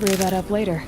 screw that up later.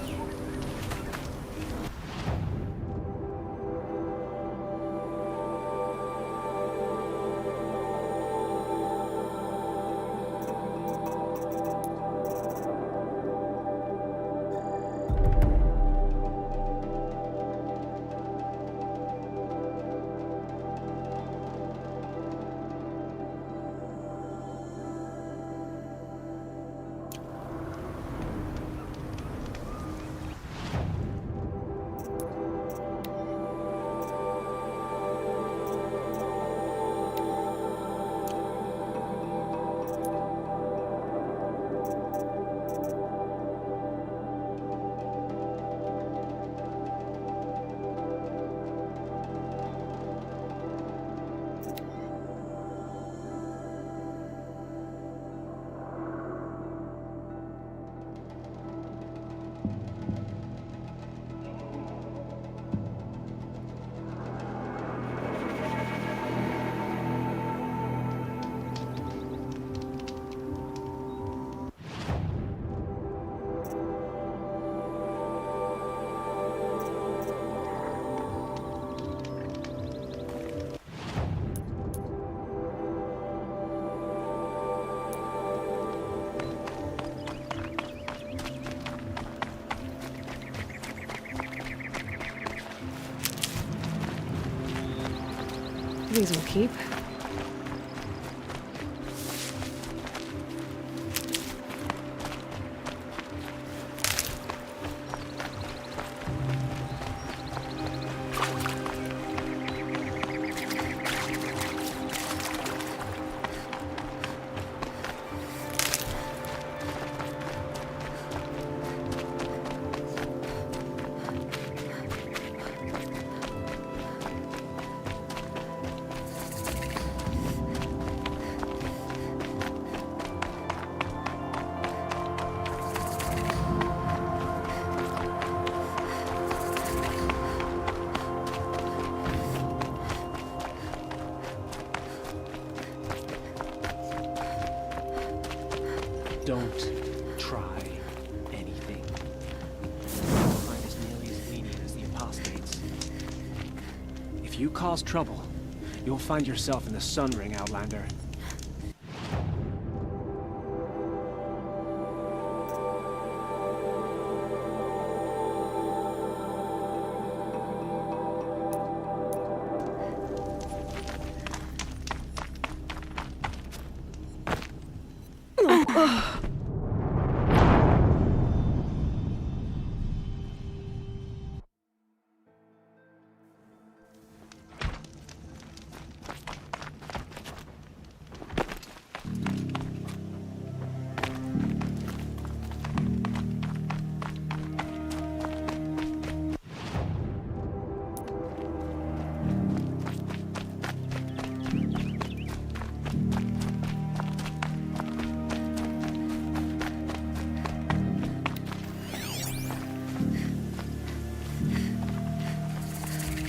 These will keep. Don't try anything. Mine is nearly as lenient as the apostates. If you cause trouble, you'll find yourself in the Sun Ring, Outlander.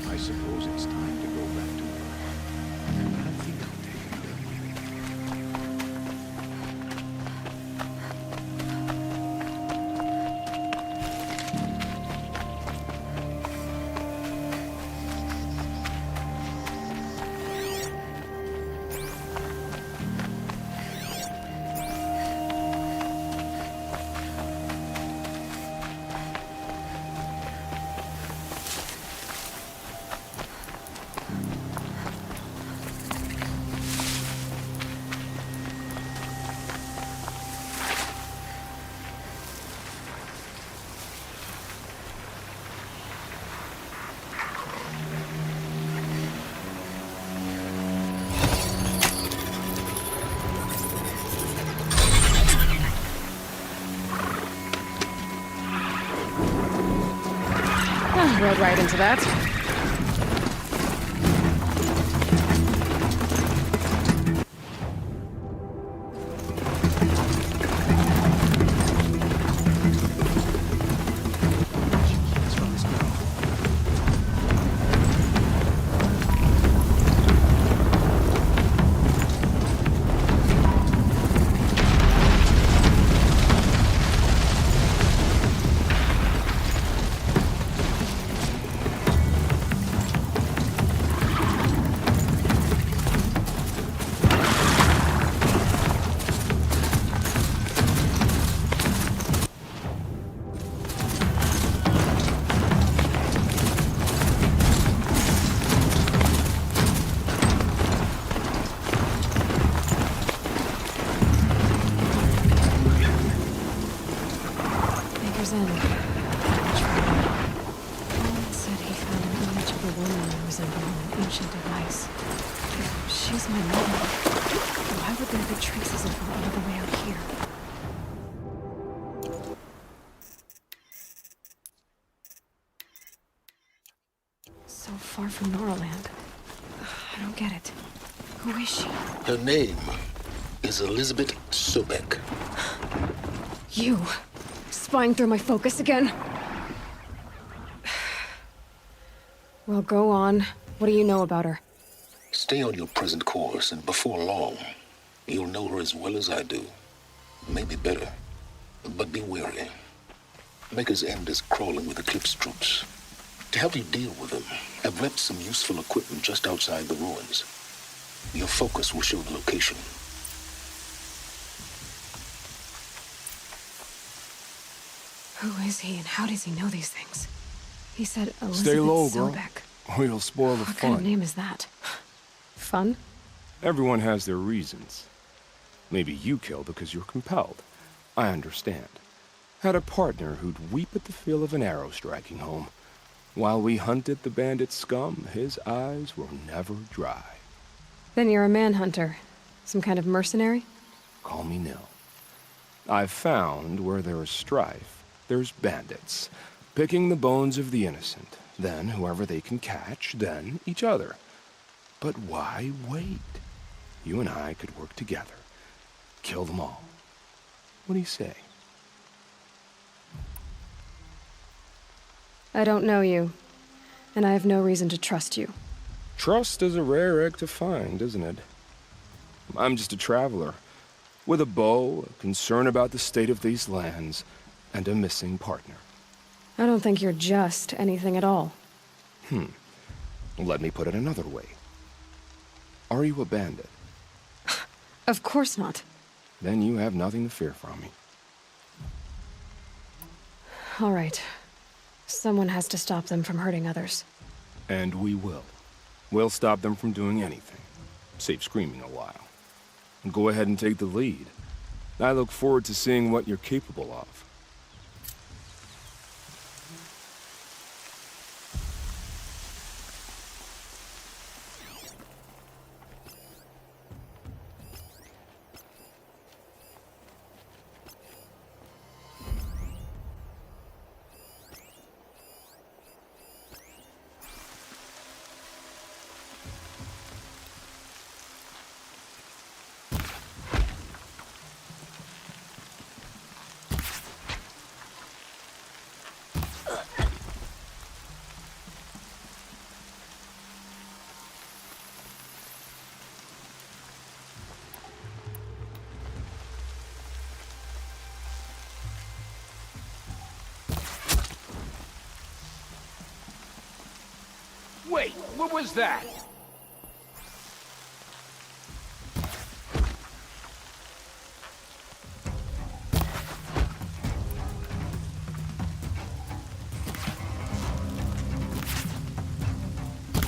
I suppose it's time to go back to work. I don't think I'll take another week. Rode right into that. Let's run this girl. woman resembling an ancient device. If she's my mother, why would there be traces of her all the way out here? So far from Noraland. I don't get it. Who is she? Her name is Elizabeth Sobek. You! Spying through my focus again? Well, go on. What do you know about her? Stay on your present course, and before long, you'll know her as well as I do. Maybe better. But be wary. Maker's End is crawling with Eclipse troops. To help you deal with them, I've left some useful equipment just outside the ruins. Your focus will show the location. Who is he and how does he know these things? He said Elizabeth Stay low, girl, Sobek. or you'll spoil the What fun. kind of name is that? Fun? Everyone has their reasons. Maybe you kill because you're compelled. I understand. Had a partner who'd weep at the feel of an arrow striking home. While we hunted the bandit scum, his eyes were never dry. Then you're a manhunter. Some kind of mercenary? Call me Nil. I've found where there is strife, there's bandits, picking the bones of the innocent, then whoever they can catch, then each other. But why wait? You and I could work together. Kill them all. What do you say? I don't know you, and I have no reason to trust you. Trust is a rare egg to find, isn't it? I'm just a traveler, with a bow, a concern about the state of these lands, and a missing partner. I don't think you're just anything at all. Let me put it another way. Are you a bandit? Of course not. Then you have nothing to fear from me. All right. Someone has to stop them from hurting others. And we will. We'll stop them from doing anything. Save screaming a while. And go ahead and take the lead. I look forward to seeing what you're capable of. Wait, what was that?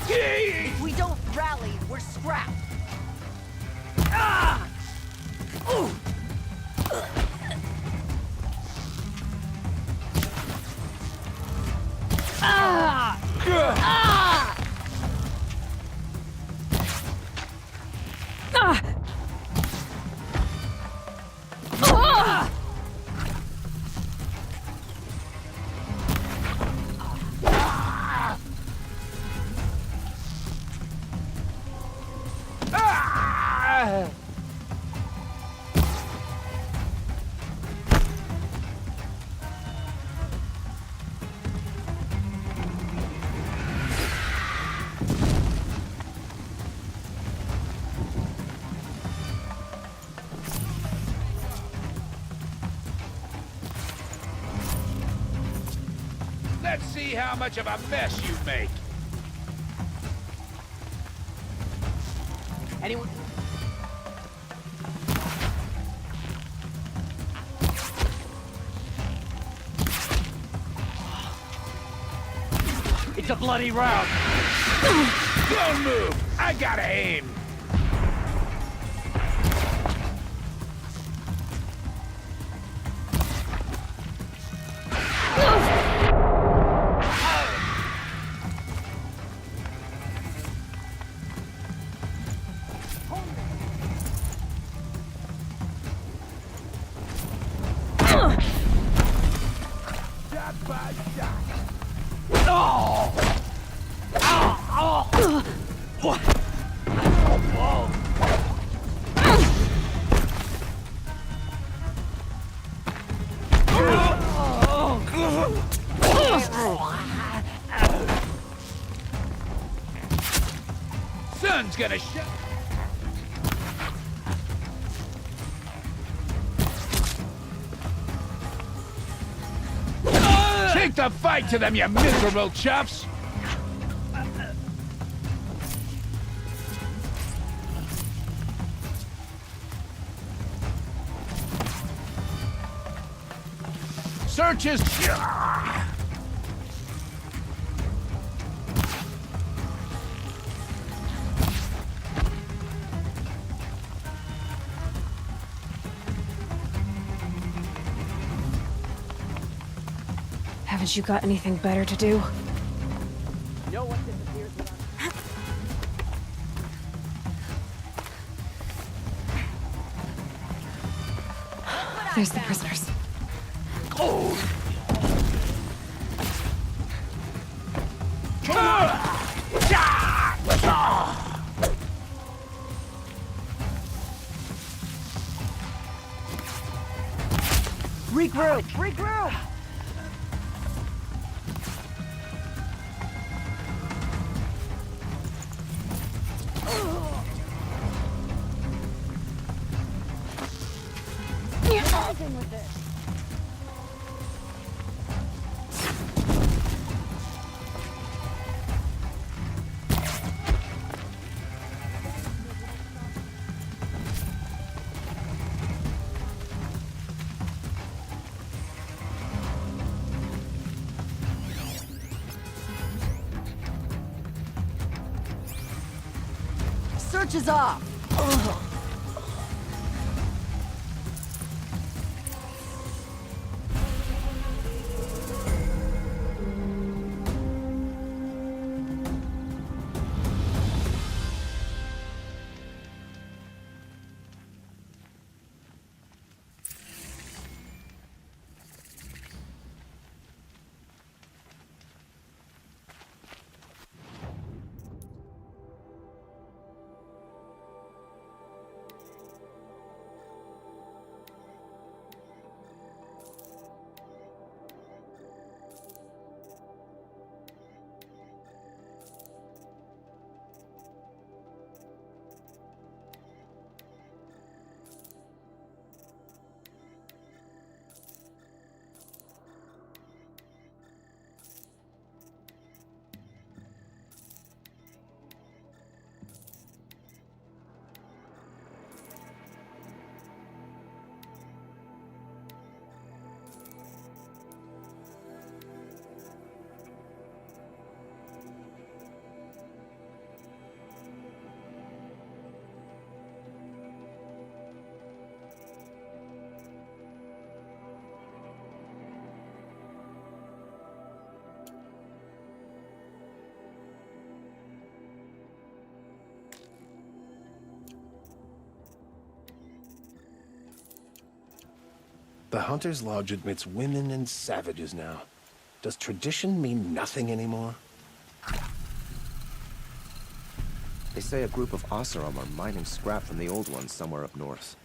If we don't rally, we're scrapped. Ah! Ooh! Ah! Ah! Ah! Ah! Ah! Let's see how much of a mess you make. Anyone? It's a bloody rout. Don't move! I gotta aim! Sun's gonna shut. Take the fight to them, you miserable chuffs! Searches. Haven't you got anything better to do? No one disappears without... There's the prisoners. Regroup! Regroup! With it. Search is off. Ugh. The Hunter's Lodge admits women and savages now. Does tradition mean nothing anymore? They say a group of Oseram are mining scrap from the old ones somewhere up north.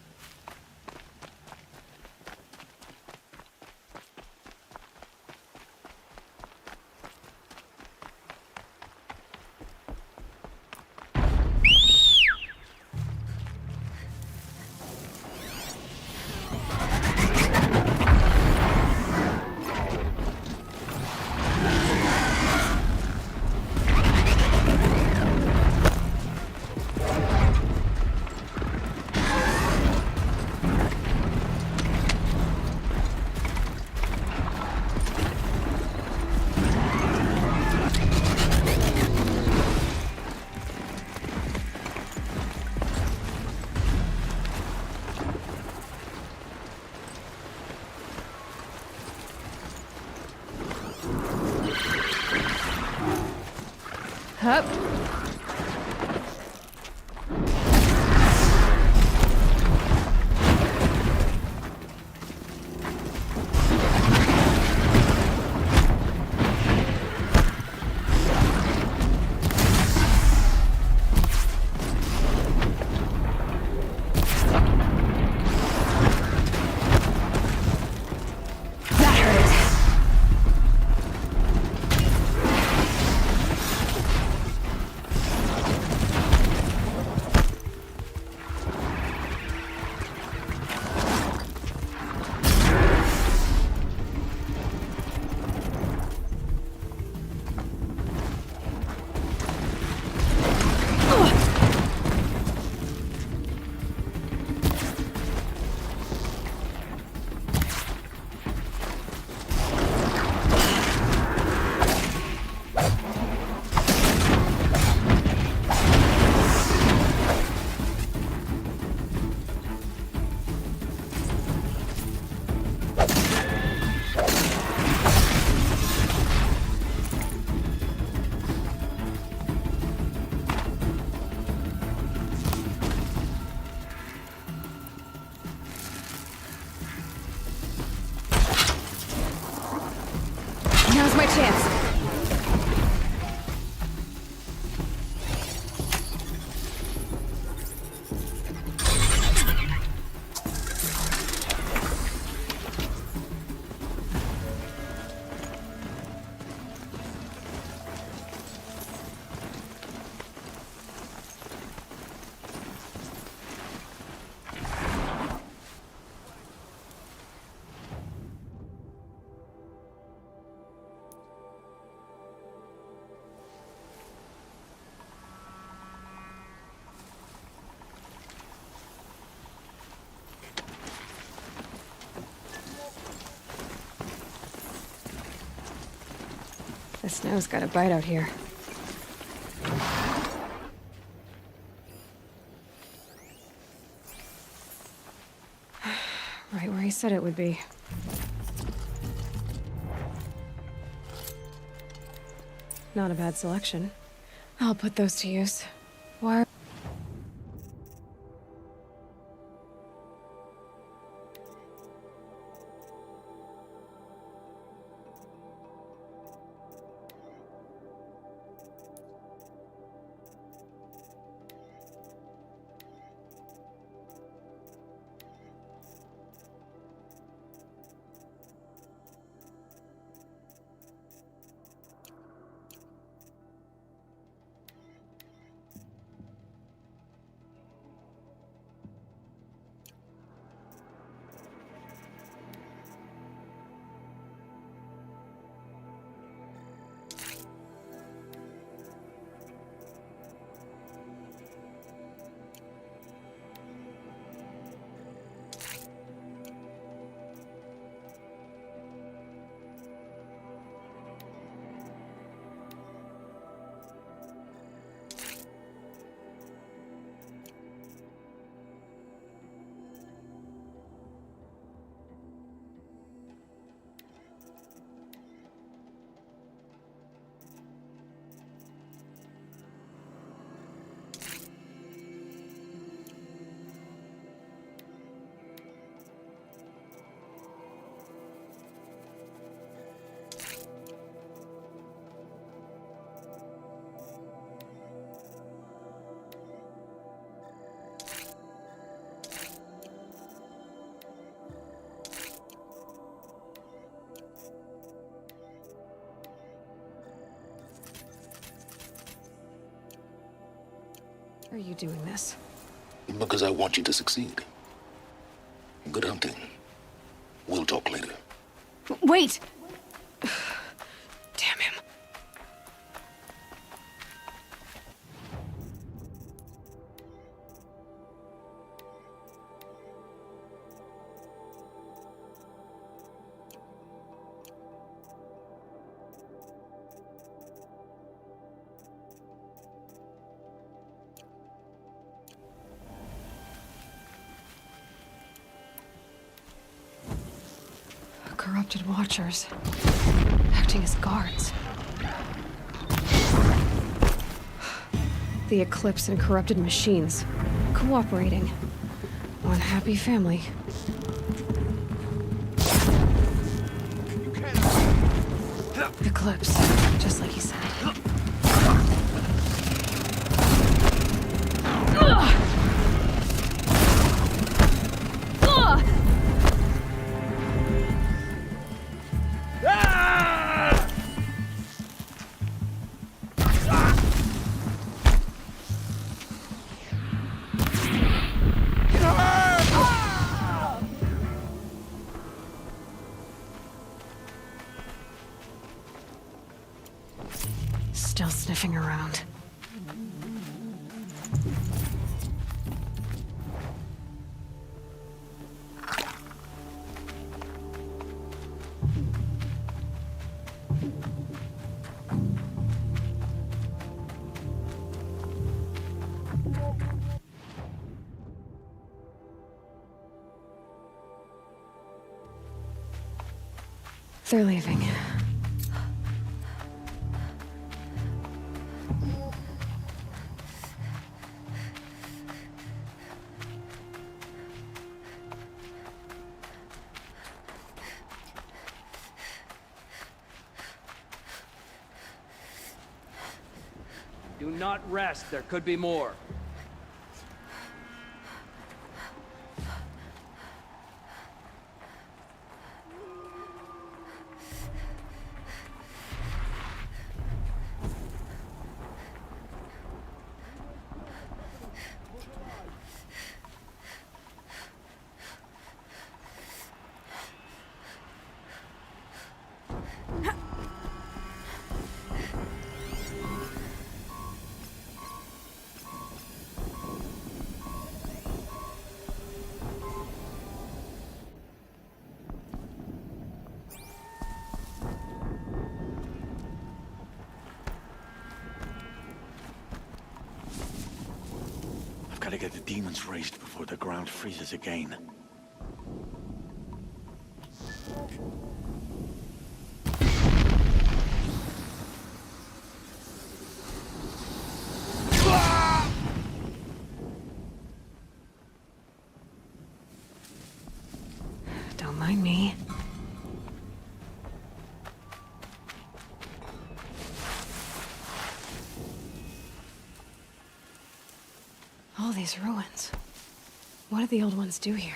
Hup. The snow's got a bite out here. Right where he said it would be. Not a bad selection. I'll put those to use. Why? Are you doing this? Because I want you to succeed. Good hunting. We'll talk later. Wait! Damn him. Corrupted watchers, acting as guards. The Eclipse and corrupted machines, cooperating. One happy family. Eclipse, just like he said. Still sniffing around. They're leaving. Do not rest. There could be more. Gotta get the demons raised before the ground freezes again. Don't mind me. All these ruins. What did the old ones do here?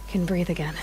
Can breathe again.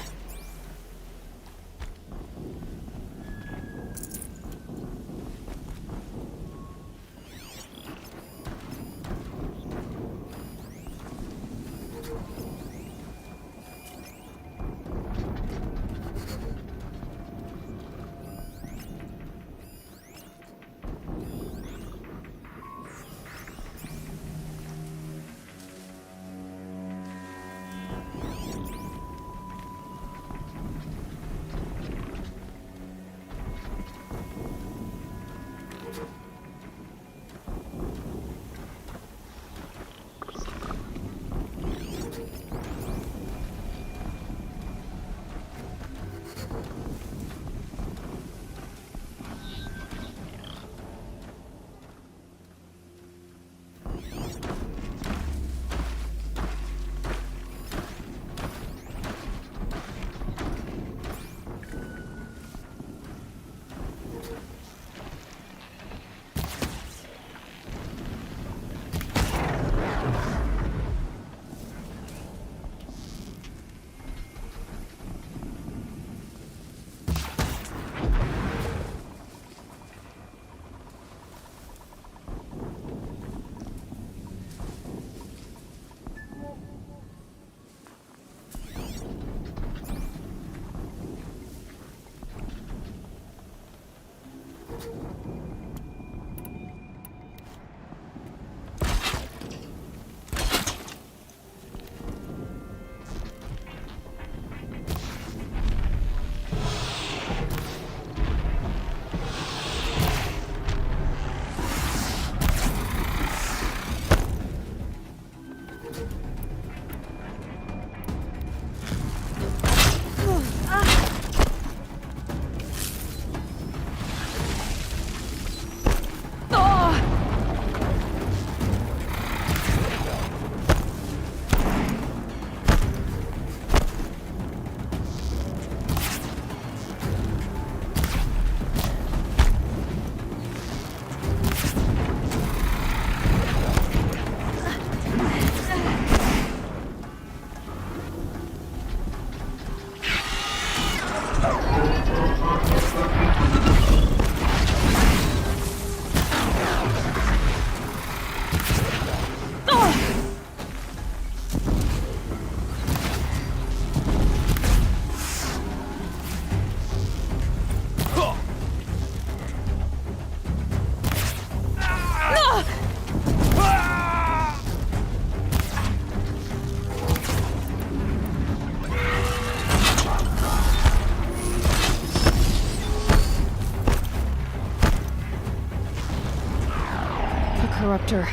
Corruptor.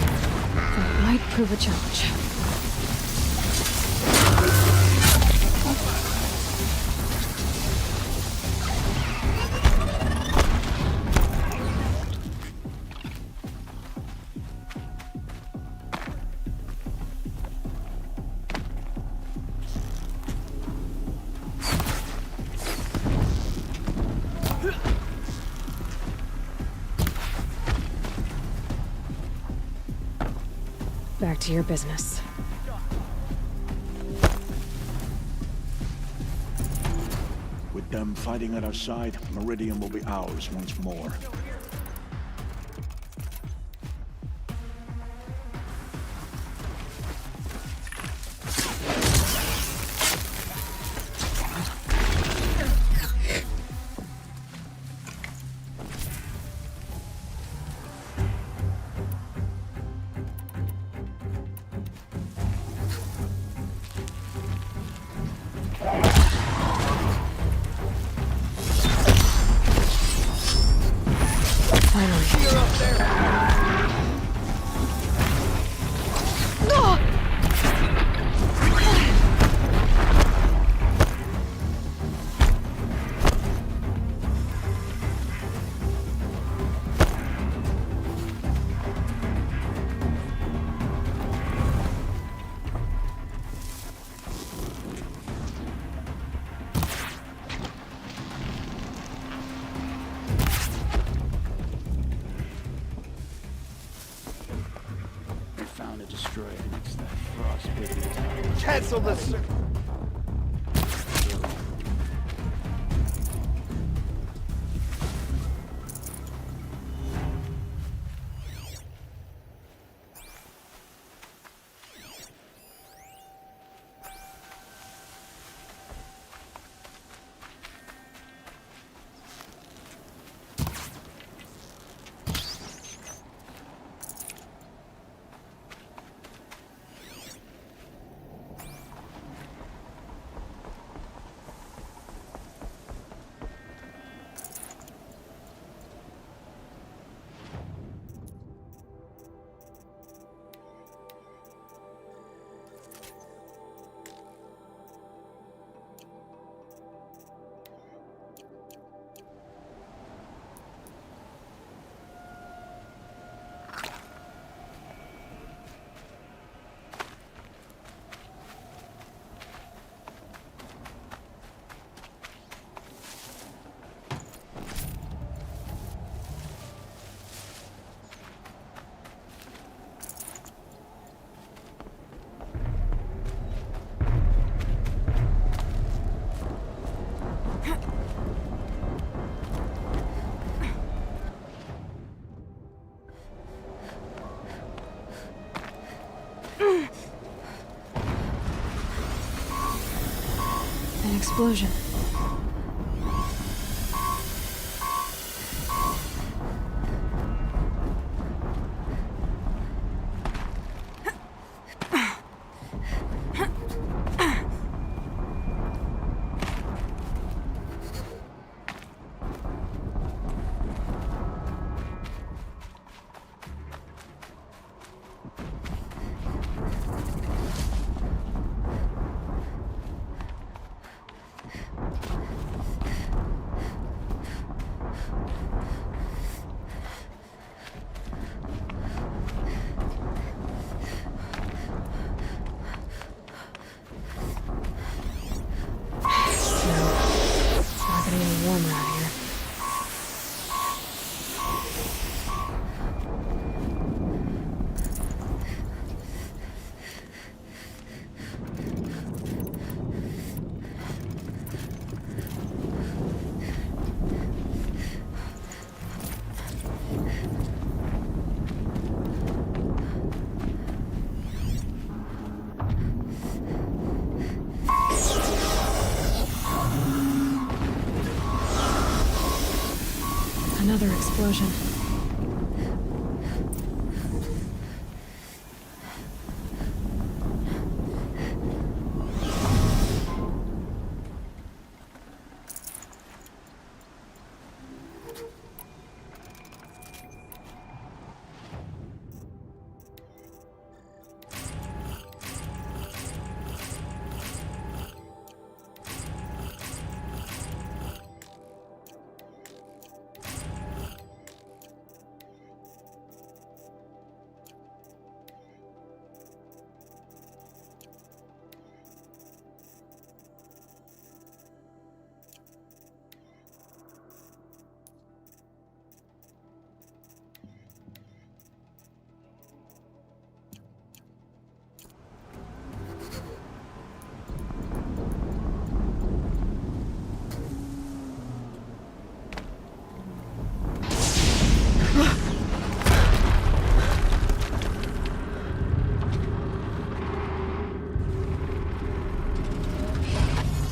That might prove a challenge. Back to your business. With them fighting at our side, Meridian will be ours once more. Cancel this. An explosion. Warmer out here. Another explosion.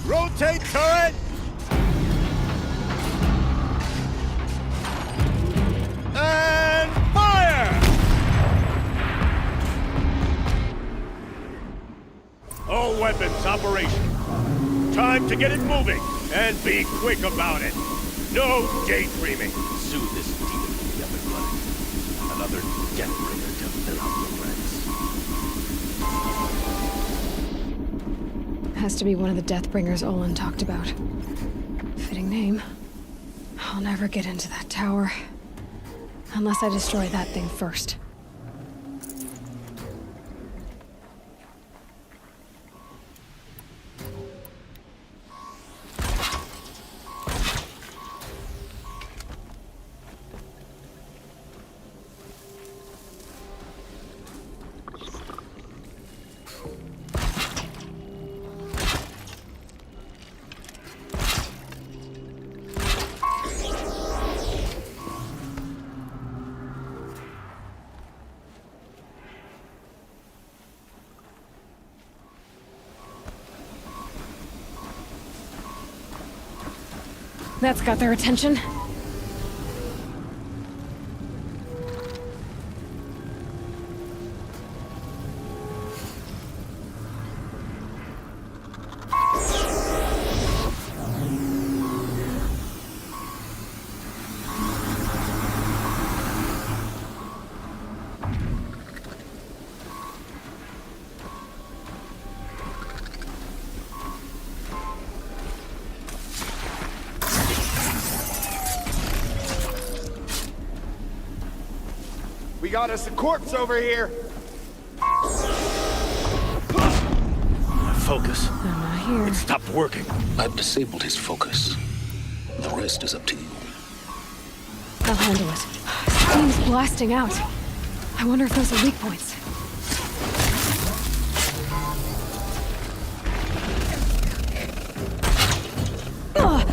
Rotate turret! And fire! All weapons operational. Time to get it moving, and be quick about it. No daydreaming. Soothe this demon from the other running. Another Deathbringer to fill out the ranks. Has to be one of the Deathbringers Olin talked about. Fitting name. I'll never get into that tower. Unless I destroy that thing first. That's got their attention. We got us a corpse over here. Focus. I'm not here. It stopped working. I've disabled his focus. The rest is up to you. I'll handle it. Steam's blasting out. I wonder if those are weak points. Ugh!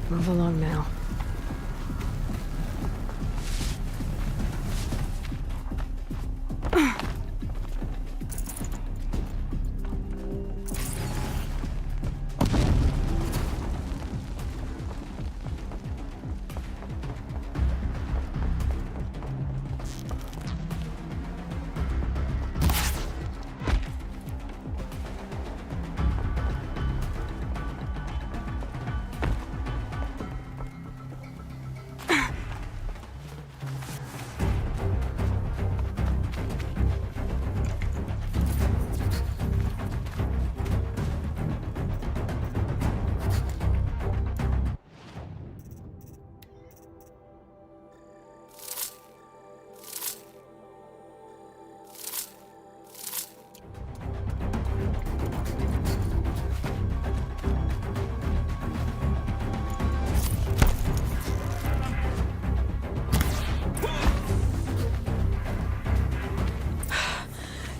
Move along now.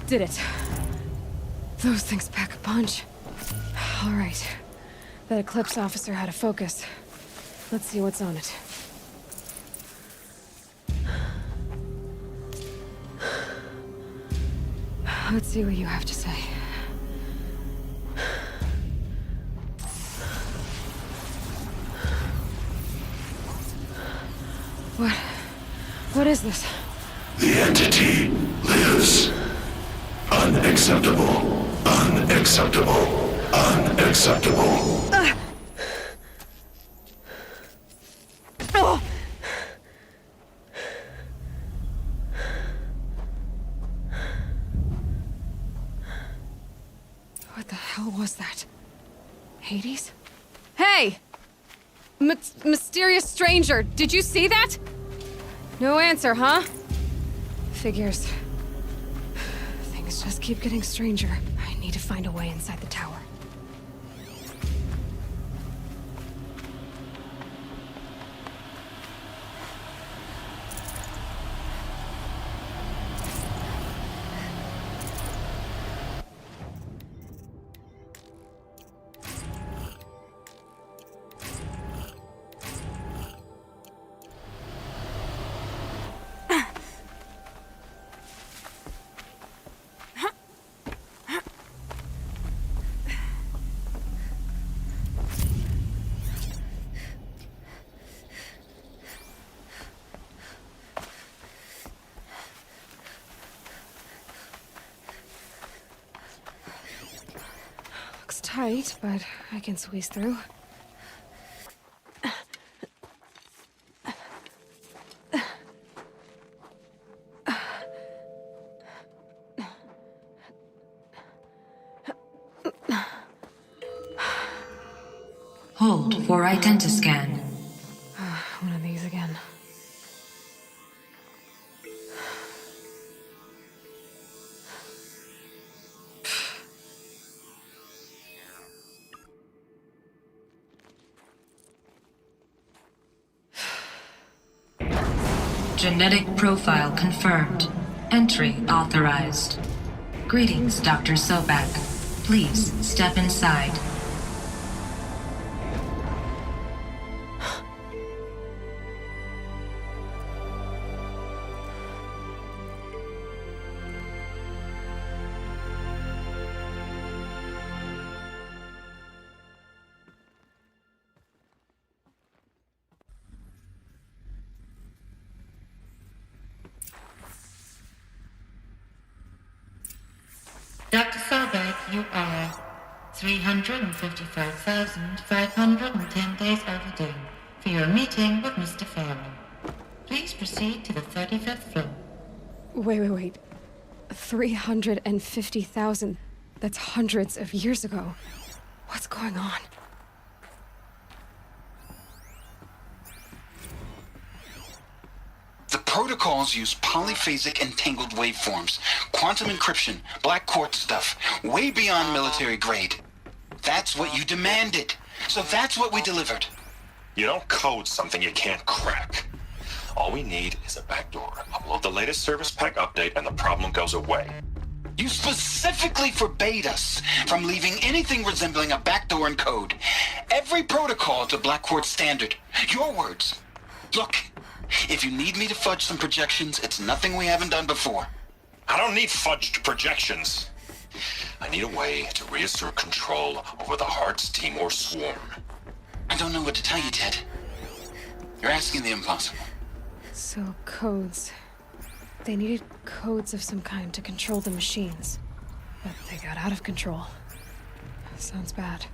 Did it. Those things pack a punch. All right. That Eclipse officer had a focus. Let's see what's on it. Let's see what you have to say. What is this? The entity lives. Unacceptable. Unacceptable. Unacceptable. What the hell was that? Hades? Hey! Mysterious stranger, did you see that? No answer, huh? Figures. Things just keep getting stranger. I need to find a way inside the tower. tight, but I can squeeze through. Hold for identiscan. One of these again. Genetic profile confirmed. Entry authorized. Greetings, Dr. Sobak. Please step inside. Dr. Sobek, you are 355,510 days overdue for your meeting with Mr. Farrell. Please proceed to the 35th floor. Wait. 350,000. That's hundreds of years ago. What's going on? The protocols use polyphasic entangled waveforms, quantum encryption, black quartz stuff, way beyond military grade. That's what you demanded. So that's what we delivered. You don't code something you can't crack. All we need is a backdoor. Upload the latest service pack update and the problem goes away. You specifically forbade us from leaving anything resembling a backdoor in code. Every protocol to black quartz standard. Your words. Look, if you need me to fudge some projections, it's nothing we haven't done before. I don't need fudged projections. I need a way to reassert control over the Heart's team or swarm. I don't know what to tell you, Ted. You're asking the impossible. So, codes. They needed codes of some kind to control the machines. But they got out of control. Sounds bad.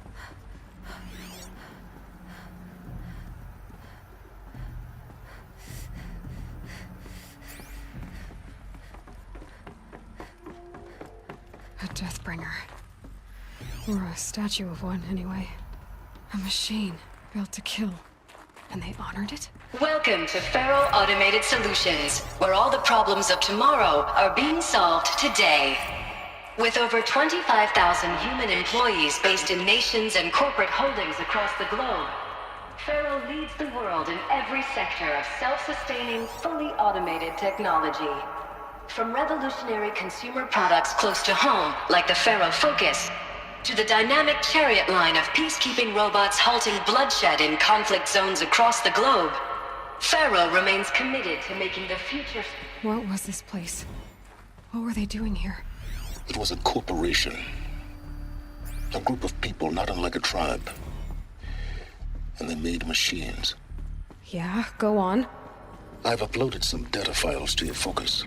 A Deathbringer. Or a statue of one, anyway. A machine built to kill. And they honored it? Welcome to Faro Automated Solutions, where all the problems of tomorrow are being solved today. With over 25,000 human employees based in nations and corporate holdings across the globe, Faro leads the world in every sector of self-sustaining, fully automated technology. From revolutionary consumer products close to home, like the Faro Focus, to the dynamic chariot line of peacekeeping robots halting bloodshed in conflict zones across the globe, Faro remains committed to making the future... What was this place? What were they doing here? It was a corporation. A group of people not unlike a tribe. And they made machines. Yeah, go on. I've uploaded some data files to your Focus.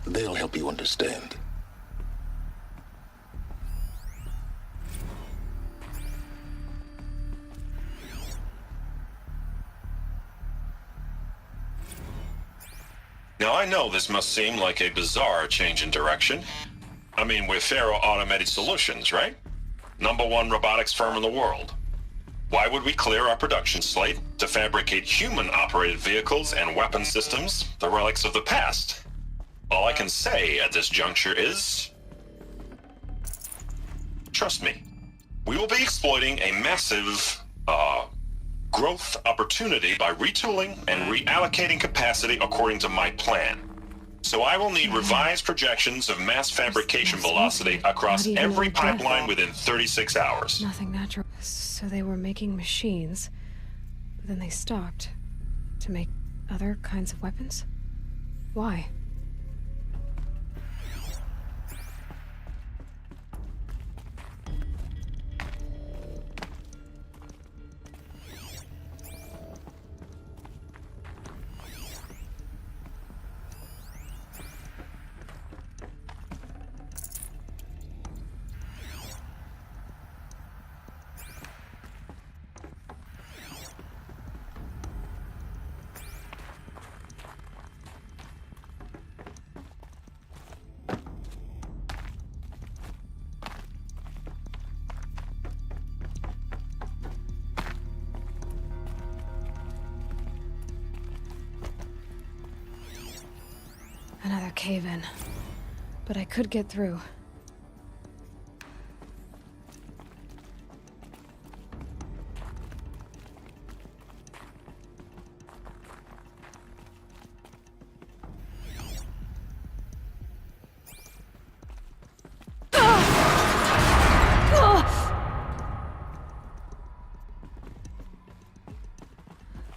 They'll help you understand. Now, I know this must seem like a bizarre change in direction. I mean, we're Faro Automated Solutions, right? #1 robotics firm in the world. Why would we clear our production slate to fabricate human-operated vehicles and weapon systems, the relics of the past? All I can say at this juncture is... trust me, we will be exploiting a massive, growth opportunity by retooling and reallocating capacity according to my plan. So I will need revised projections of mass fabrication velocity across every pipeline within 36 hours. Nothing natural. So they were making machines, but then they stopped to make other kinds of weapons? Why? cave-in. But I could get through.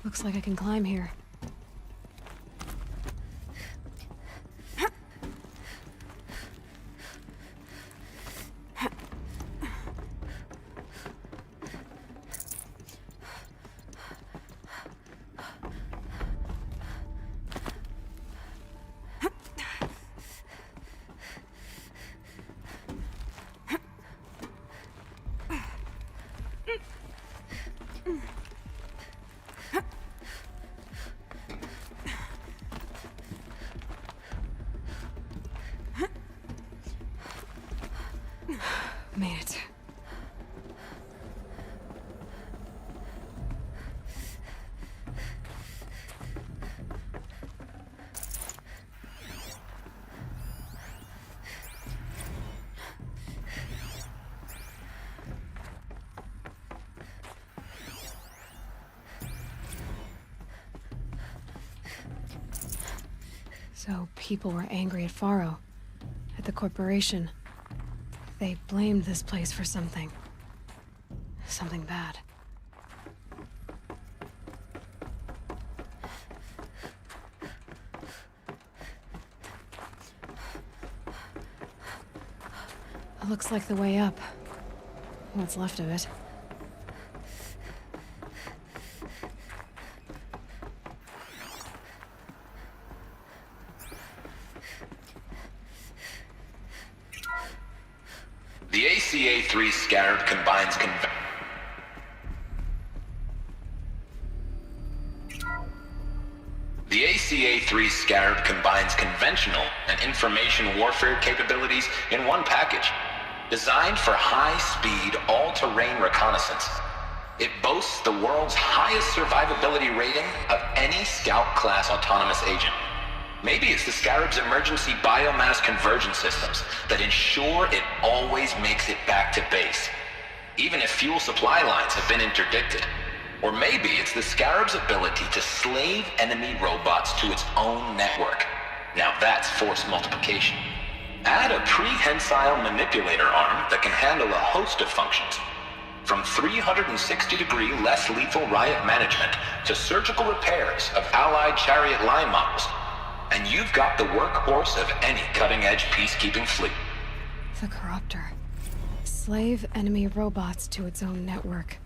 Looks like I can climb here. Made it. So people were angry at Faro, at the corporation. They blamed this place for something. Something bad. It looks like the way up. What's left of it. The ACA-3 Scarab combines The ACA-3 Scarab combines conventional and information warfare capabilities in one package. Designed for high-speed, all-terrain reconnaissance, it boasts the world's highest survivability rating of any Scout-class autonomous agent. Maybe it's the Scarab's emergency biomass conversion systems that ensure it always makes it back to base, even if fuel supply lines have been interdicted. Or maybe it's the Scarab's ability to slave enemy robots to its own network. Now that's force multiplication. Add a prehensile manipulator arm that can handle a host of functions, from 360-degree less lethal riot management to surgical repairs of Allied chariot line models. And you've got the workhorse of any cutting-edge peacekeeping fleet. The Corruptor. Slave enemy robots to its own network.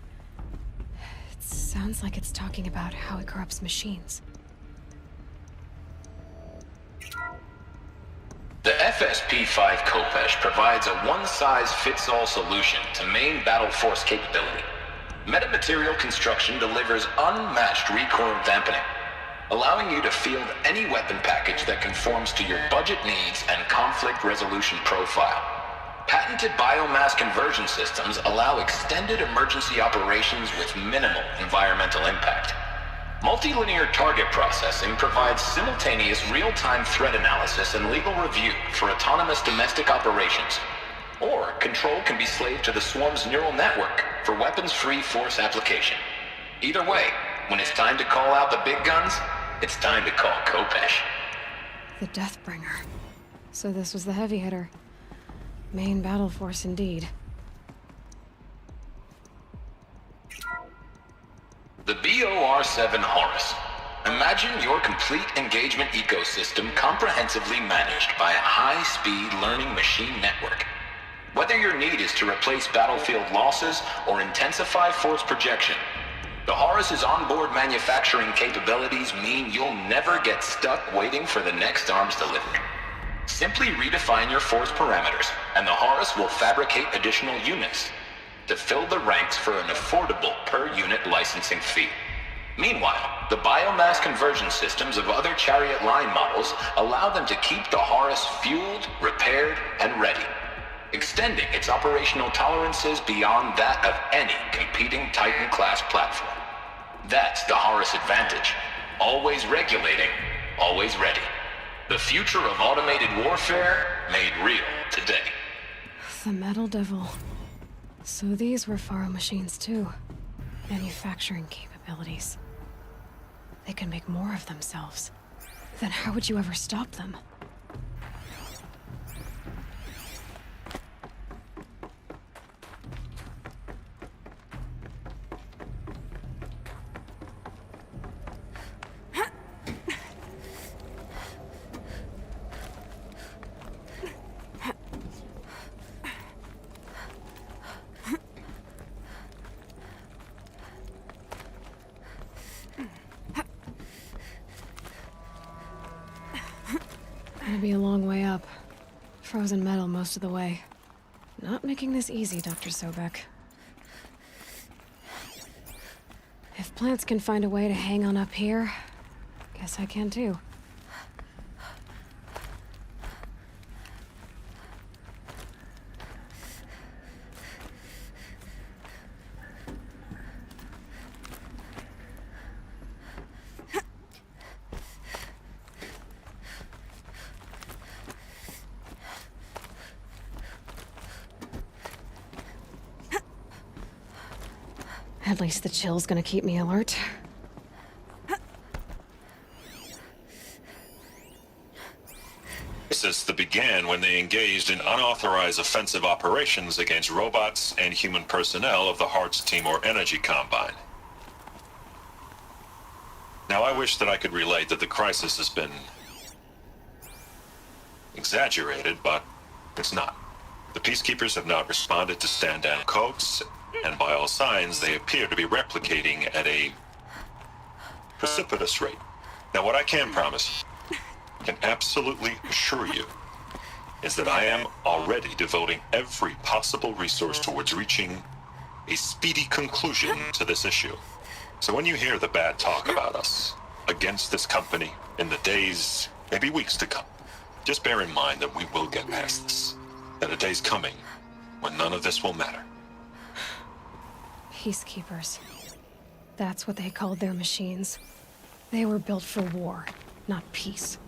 It sounds like it's talking about how it corrupts machines. The FSP-5 Khopesh provides a one-size-fits-all solution to main battle force capability. Metamaterial construction delivers unmatched recoil dampening, allowing you to field any weapon package that conforms to your budget needs and conflict resolution profile. Patented biomass conversion systems allow extended emergency operations with minimal environmental impact. Multilinear target processing provides simultaneous real-time threat analysis and legal review for autonomous domestic operations. Or control can be slaved to the swarm's neural network for weapons-free force application. Either way, when it's time to call out the big guns, it's time to call Khopesh. The Deathbringer. So this was the heavy hitter. Main battle force indeed. The BOR-7 Horus. Imagine your complete engagement ecosystem comprehensively managed by a high-speed learning machine network. Whether your need is to replace battlefield losses or intensify force projection, the Horus's onboard manufacturing capabilities mean you'll never get stuck waiting for the next arms delivery. Simply redefine your force parameters, and the Horus will fabricate additional units to fill the ranks for an affordable per-unit licensing fee. Meanwhile, the biomass conversion systems of other chariot line models allow them to keep the Horus fueled, repaired, and ready, extending its operational tolerances beyond that of any competing Titan-class platform. That's the Horus advantage. Always regulating, always ready. The future of automated warfare made real today. The Metal Devil. So these were Faro machines too. Manufacturing capabilities. They can make more of themselves. Then how would you ever stop them? Gonna be a long way up. Frozen metal most of the way. Not making this easy, Dr. Sobek. If plants can find a way to hang on up here, guess I can too. At least the chill's gonna keep me alert. Crisis that began when they engaged in unauthorized offensive operations against robots and human personnel of the Hearts Timor Energy Combine. Now, I wish that I could relate that the crisis has been exaggerated, but it's not. The Peacekeepers have not responded to stand-down codes, and by all signs, they appear to be replicating at a precipitous rate. Now, what I can promise, can absolutely assure you, is that I am already devoting every possible resource towards reaching a speedy conclusion to this issue. So when you hear the bad talk about us against this company in the days, maybe weeks to come, just bear in mind that we will get past this. That a day's coming when none of this will matter. Peacekeepers. That's what they called their machines. They were built for war, not peace.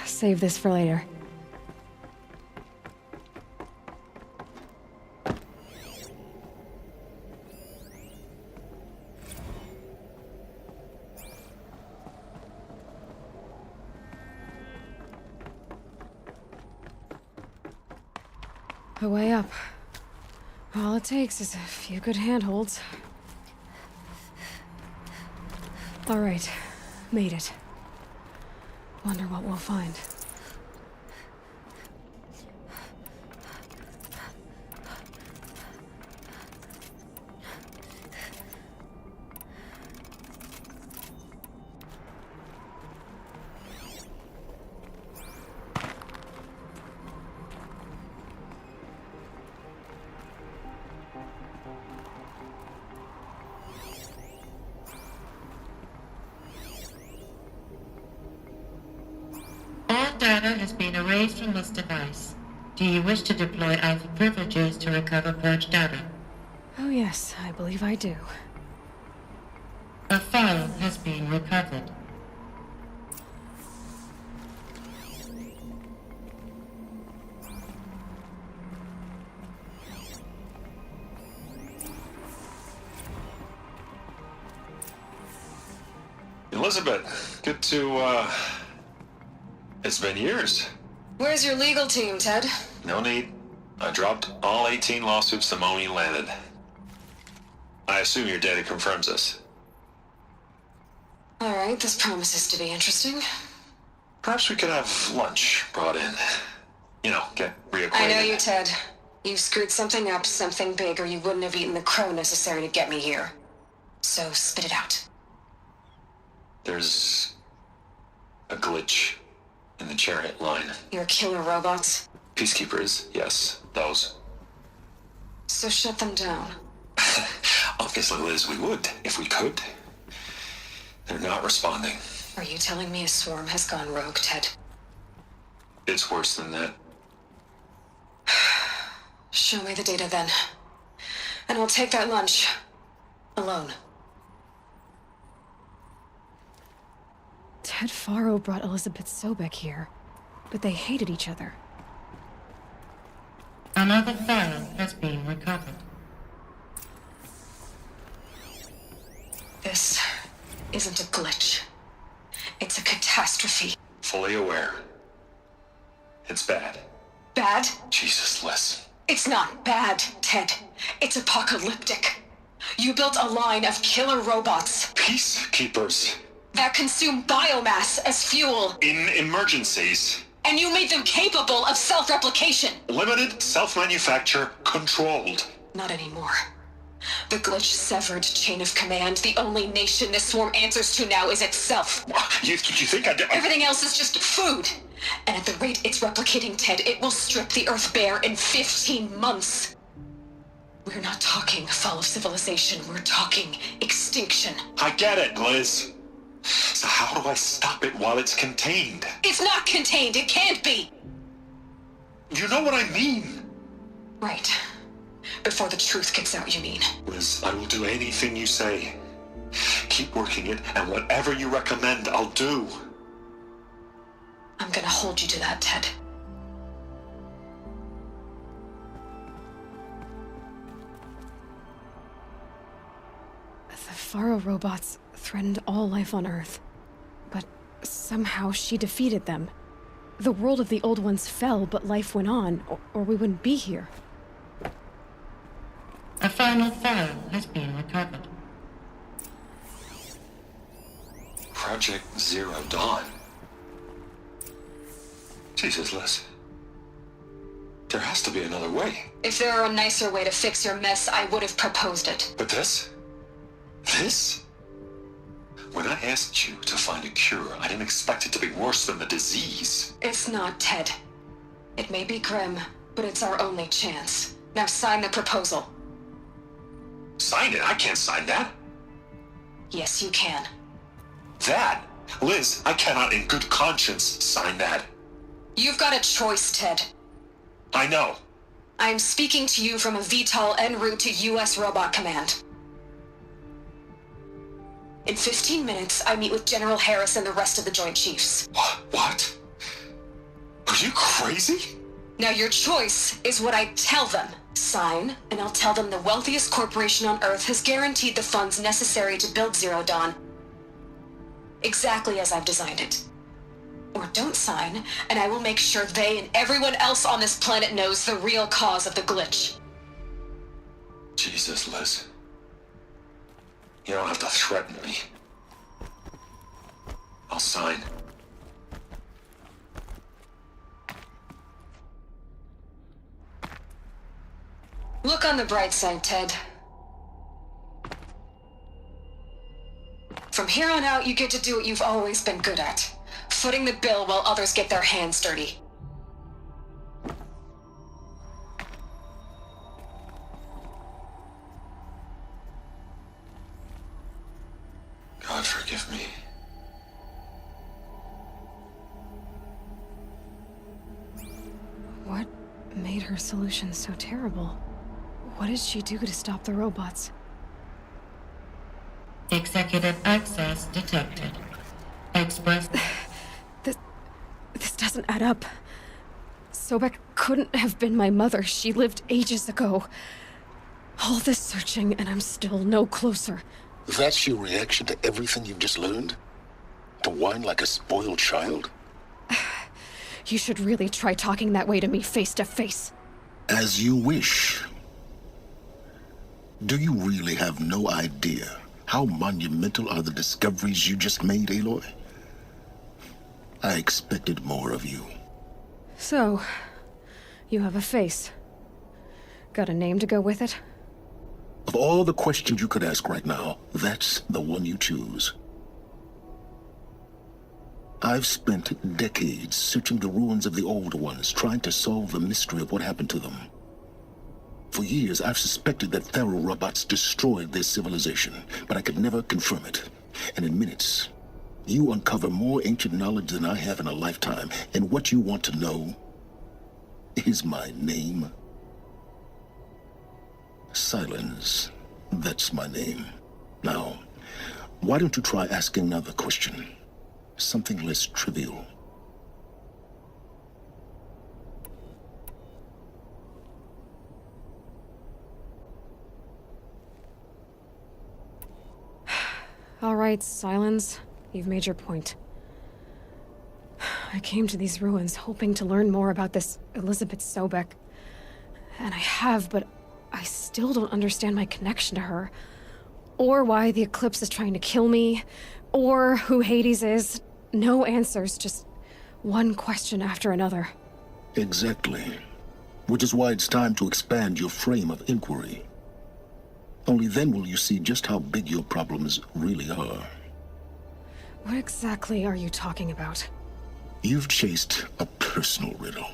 Save this for later. A way up. All it takes is a few good handholds. All right, made it. Wonder what we'll find. data has been erased from this device. Do you wish to deploy Alpha privileges to recover purged data? Oh yes, I believe I do. A file has been recovered. Elizabeth, good to, it's been years. Where's your legal team, Ted? No need. I dropped all 18 lawsuits the moment you landed. I assume your data confirms this. Alright, this promises to be interesting. Perhaps we could have lunch brought in. You know, get reacquainted. I know you, Ted. You screwed something up, something big, or you wouldn't have eaten the crow necessary to get me here. So spit it out. There's a glitch in the chariot line. Your killer robots? Peacekeepers, yes, those. So shut them down. Obviously, Liz, we would, if we could. They're not responding. Are you telling me a swarm has gone rogue, Ted? It's worse than that. Show me the data then. And I'll take that lunch. Alone. Ted Faro brought Elizabeth Sobek here, but they hated each other. Another file has been recovered. This isn't a glitch. It's a catastrophe. Fully aware. It's bad. Bad? Jesus, Liz. It's not bad, Ted. It's apocalyptic. You built a line of killer robots. Peacekeepers. That consume biomass as fuel. In emergencies. And you made them capable of self-replication. Limited, self-manufacture, controlled. Not anymore. The glitch severed chain of command. The only nation this swarm answers to now is itself. You think I... Everything else is just food. And at the rate it's replicating, Ted, it will strip the Earth bare in 15 months. We're not talking fall of civilization. We're talking extinction. I get it, Liz. So how do I stop it while it's contained? It's not contained. It can't be. You know what I mean. Right. Before the truth gets out, you mean? Liz, I will do anything you say. Keep working it, and whatever you recommend, I'll do. I'm gonna hold you to that, Ted. The Faro robots threatened all life on Earth. But somehow she defeated them. The world of the old ones fell, but life went on, or we wouldn't be here. A final file has been recovered. Project Zero Dawn. Jesus, Liz. There has to be another way. If there were a nicer way to fix your mess, I would have proposed it. But this? This? When I asked you to find a cure, I didn't expect it to be worse than the disease. It's not, Ted. It may be grim, but it's our only chance. Now sign the proposal. Sign it? I can't sign that. Yes, you can. That? Liz, I cannot in good conscience sign that. You've got a choice, Ted. I know. I'm speaking to you from a VTOL en route to U.S. Robot Command. In 15 minutes, I meet with General Harris and the rest of the Joint Chiefs. What? Are you crazy? Now your choice is what I tell them. Sign, and I'll tell them the wealthiest corporation on Earth has guaranteed the funds necessary to build Zero Dawn. Exactly as I've designed it. Or don't sign, and I will make sure they and everyone else on this planet knows the real cause of the glitch. Jesus, Liz. You don't have to threaten me. I'll sign. Look on the bright side, Ted. From here on out, you get to do what you've always been good at. Footing the bill while others get their hands dirty. God forgive me. her solution so terrible? What did she do to stop the robots? Executive access detected. Express. This doesn't add up. Sobek couldn't have been my mother. She lived ages ago. All this searching, and I'm still no closer. That's your reaction to everything you've just learned? To whine like a spoiled child? You should really try talking that way to me face to face. As you wish. Do you really have no idea how monumental are the discoveries you just made, Aloy? I expected more of you. So, you have a face. Got a name to go with it? Of all the questions you could ask right now, that's the one you choose. I've spent decades searching the ruins of the old ones, trying to solve the mystery of what happened to them. For years, I've suspected that Faro robots destroyed their civilization, but I could never confirm it. And in minutes, you uncover more ancient knowledge than I have in a lifetime, and what you want to know is my name. Silence. That's my name. Now, why don't you try asking another question? Something less trivial. All right, Silence. You've made your point. I came to these ruins hoping to learn more about this Elizabeth Sobek. And I have, but I still don't understand my connection to her. Or why the Eclipse is trying to kill me. Or who Hades is. No answers, just one question after another. Exactly. Which is why it's time to expand your frame of inquiry. Only then will you see just how big your problems really are. What exactly are you talking about? You've chased a personal riddle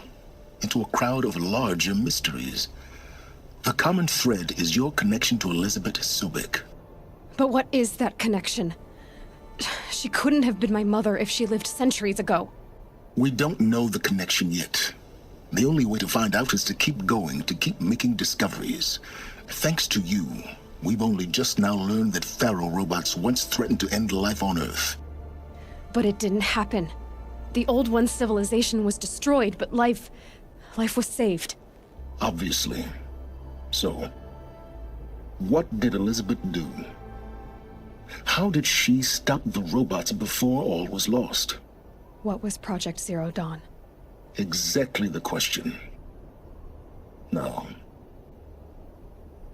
into a crowd of larger mysteries. The common thread is your connection to Elizabeth Sobek. But what is that connection? She couldn't have been my mother if she lived centuries ago. We don't know the connection yet. The only way to find out is to keep going, to keep making discoveries. Thanks to you, we've only just now learned that Faro robots once threatened to end life on Earth. But it didn't happen. The Old One's civilization was destroyed, but life was saved. Obviously. So, what did Elizabeth do? How did she stop the robots before all was lost? What was Project Zero Dawn? Exactly the question. Now,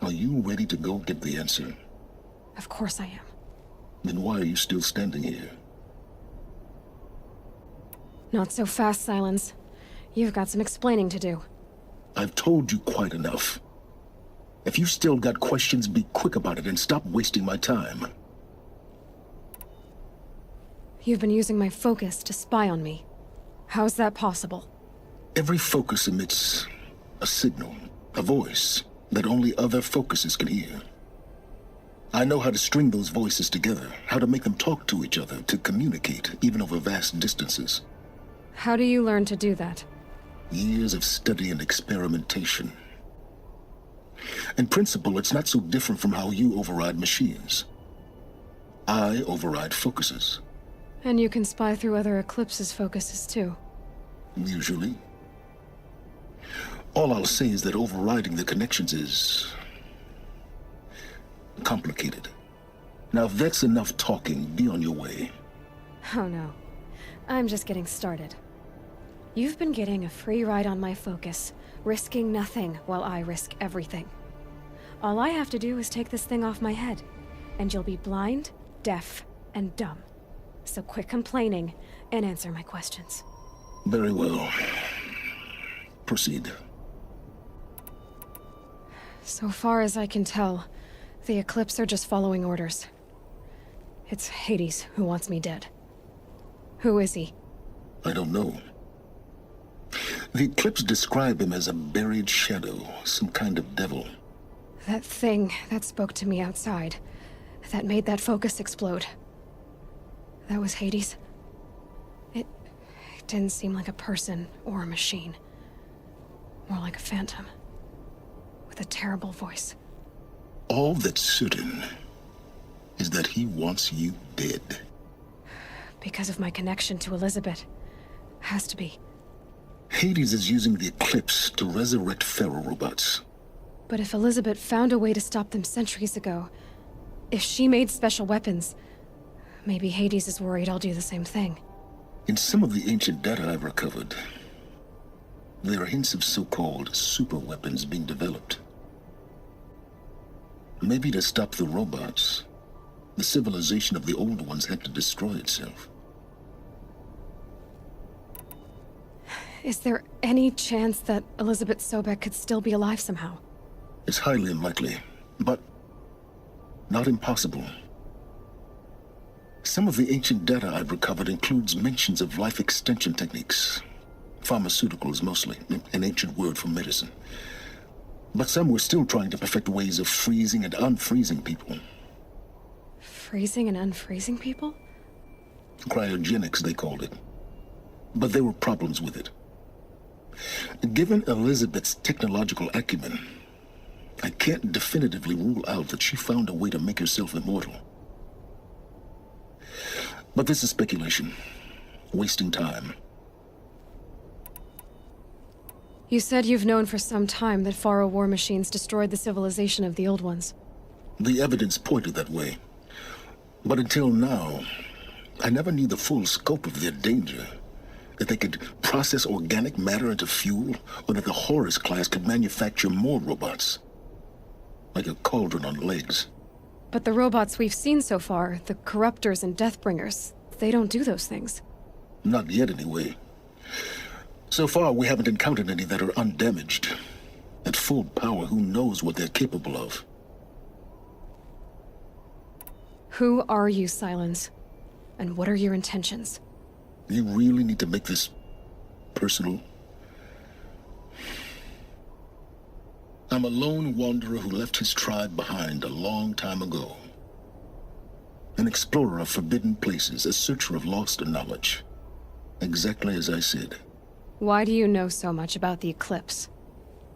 are you ready to go get the answer? Of course I am. Then why are you still standing here? Not so fast, Silence. You've got some explaining to do. I've told you quite enough. If you still got questions, be quick about it and stop wasting my time. You've been using my focus to spy on me. How's that possible? Every focus emits a signal, a voice, that only other focuses can hear. I know how to string those voices together, how to make them talk to each other, to communicate, even over vast distances. How do you learn to do that? Years of study and experimentation. In principle, it's not so different from how you override machines. I override focuses. And you can spy through other Eclipse's focuses, too. Usually. All I'll say is that overriding the connections is complicated. Now, if that's enough talking, be on your way. Oh no. I'm just getting started. You've been getting a free ride on my focus, risking nothing while I risk everything. All I have to do is take this thing off my head, and you'll be blind, deaf, and dumb. So quit complaining and answer my questions. Very well. Proceed. So far as I can tell, the Eclipse are just following orders. It's Hades who wants me dead. Who is he? I don't know. The Eclipse describe him as a buried shadow, some kind of devil. That thing that spoke to me outside, that made that focus explode. That was Hades. It didn't seem like a person or a machine. More like a phantom. With a terrible voice. All that's certain is that he wants you dead. Because of my connection to Elizabeth. Has to be. Hades is using the Eclipse to resurrect Pharaoh robots. But if Elizabeth found a way to stop them centuries ago, if she made special weapons, maybe Hades is worried I'll do the same thing. In some of the ancient data I've recovered, there are hints of so-called super weapons being developed. Maybe to stop the robots, the civilization of the old ones had to destroy itself. Is there any chance that Elizabeth Sobek could still be alive somehow? It's highly unlikely, but not impossible. Some of the ancient data I've recovered includes mentions of life extension techniques. Pharmaceuticals, mostly, an ancient word for medicine. But some were still trying to perfect ways of freezing and unfreezing people. Freezing and unfreezing people? Cryogenics, they called it. But there were problems with it. Given Elizabeth's technological acumen, I can't definitively rule out that she found a way to make herself immortal. But this is speculation. Wasting time. You said you've known for some time that Pharaoh war machines destroyed the civilization of the old ones. The evidence pointed that way. But until now, I never knew the full scope of their danger. That they could process organic matter into fuel, or that the Horus class could manufacture more robots. Like a cauldron on legs. But the robots we've seen so far, the Corruptors and Deathbringers, they don't do those things. Not yet, anyway. So far, we haven't encountered any that are undamaged. At full power, who knows what they're capable of? Who are you, Silence? And what are your intentions? You really need to make this personal? I'm a lone wanderer who left his tribe behind a long time ago. An explorer of forbidden places, a searcher of lost knowledge. Exactly as I said. Why do you know so much about the Eclipse?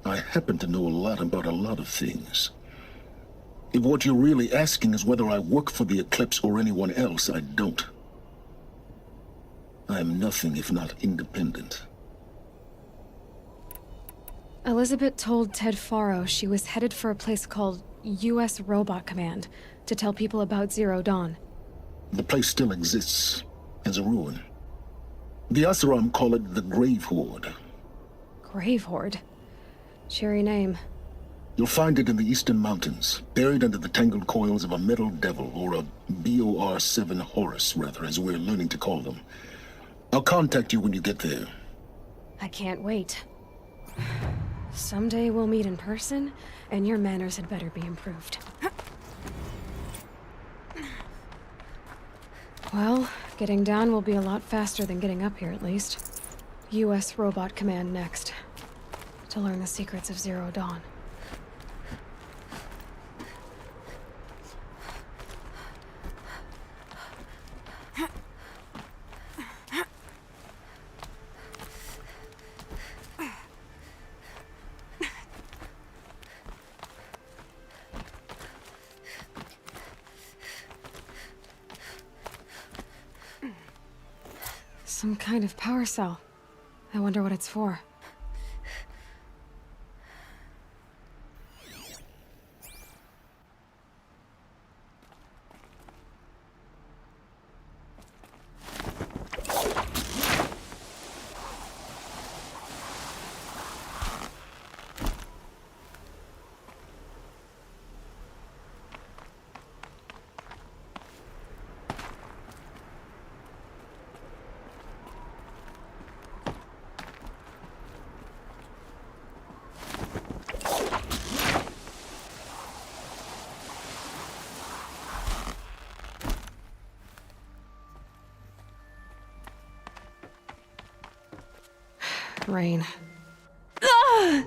I happen to know a lot about a lot of things. If what you're really asking is whether I work for the Eclipse or anyone else, I don't. I am nothing if not independent. Elizabeth told Ted Faro she was headed for a place called U.S. Robot Command to tell people about Zero Dawn. The place still exists as a ruin. The Asaram call it the Grave Horde. Grave Horde? Cheery name. You'll find it in the Eastern Mountains, buried under the tangled coils of a metal devil, or a BOR-7 Horus, rather, as we're learning to call them. I'll contact you when you get there. I can't wait. Someday we'll meet in person, and your manners had better be improved. Well, getting down will be a lot faster than getting up here, at least. U.S. Robot Command next. To learn the secrets of Zero Dawn. Some kind of power cell. I wonder what it's for. Rain. Ah!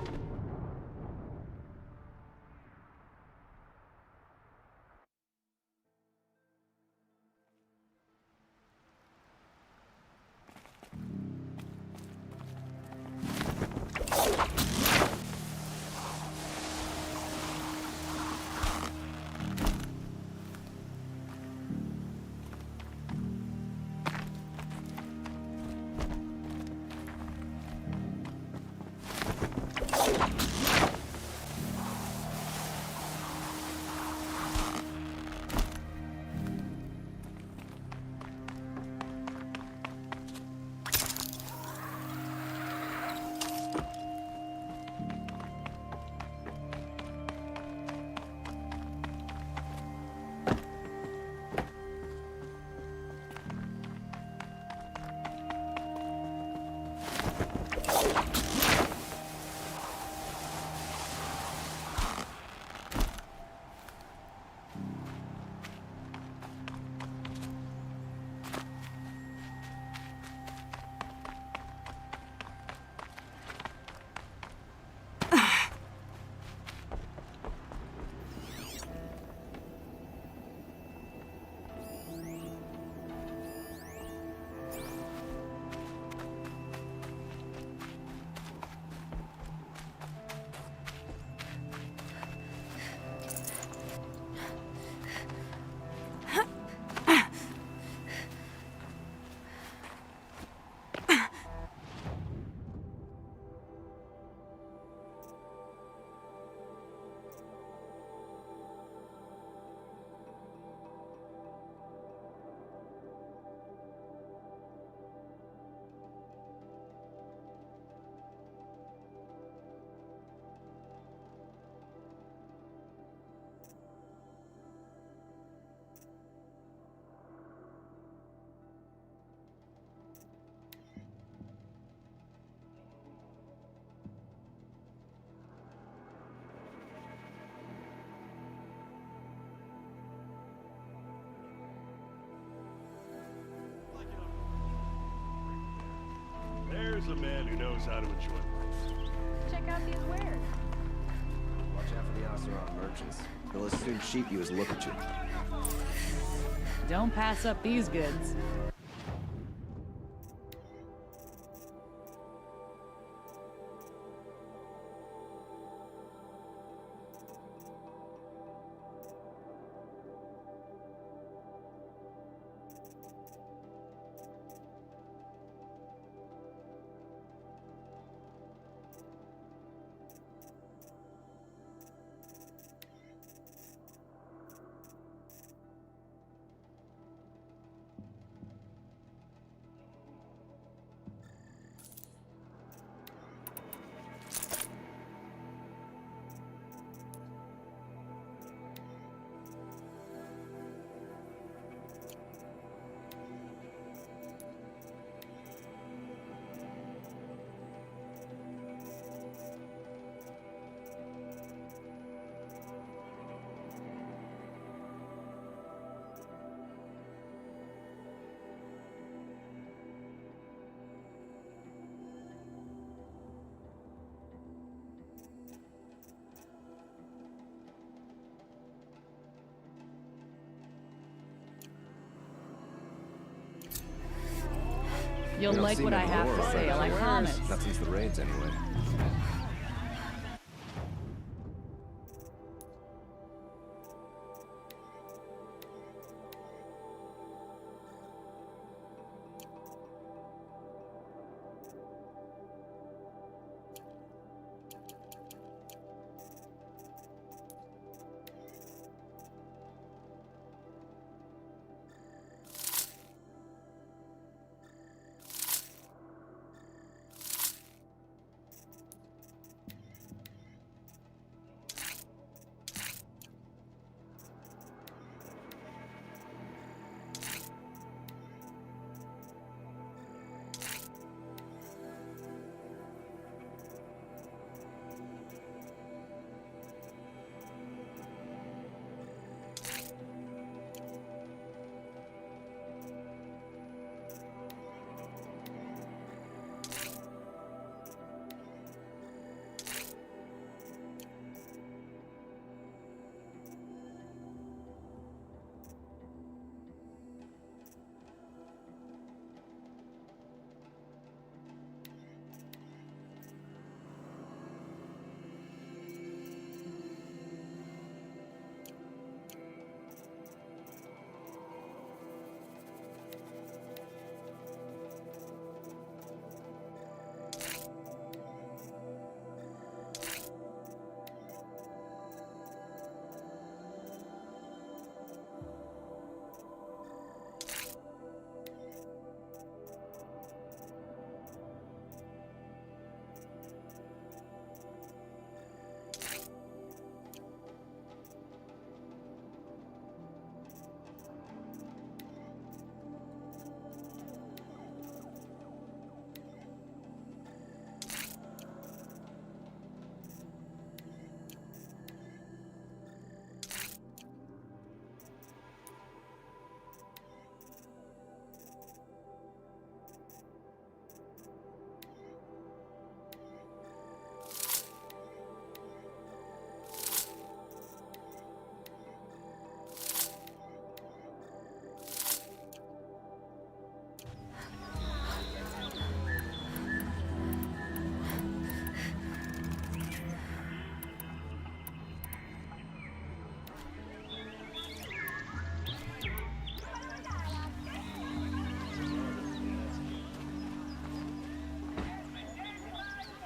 a man who knows how to enjoy life. Check out these wares. Watch out for the Oseram merchants. They'll as soon cheat you as look at you. Don't pass up these goods. You'll We don't like see what I many have more to of say, them. like comments. Not since the raids, anyway.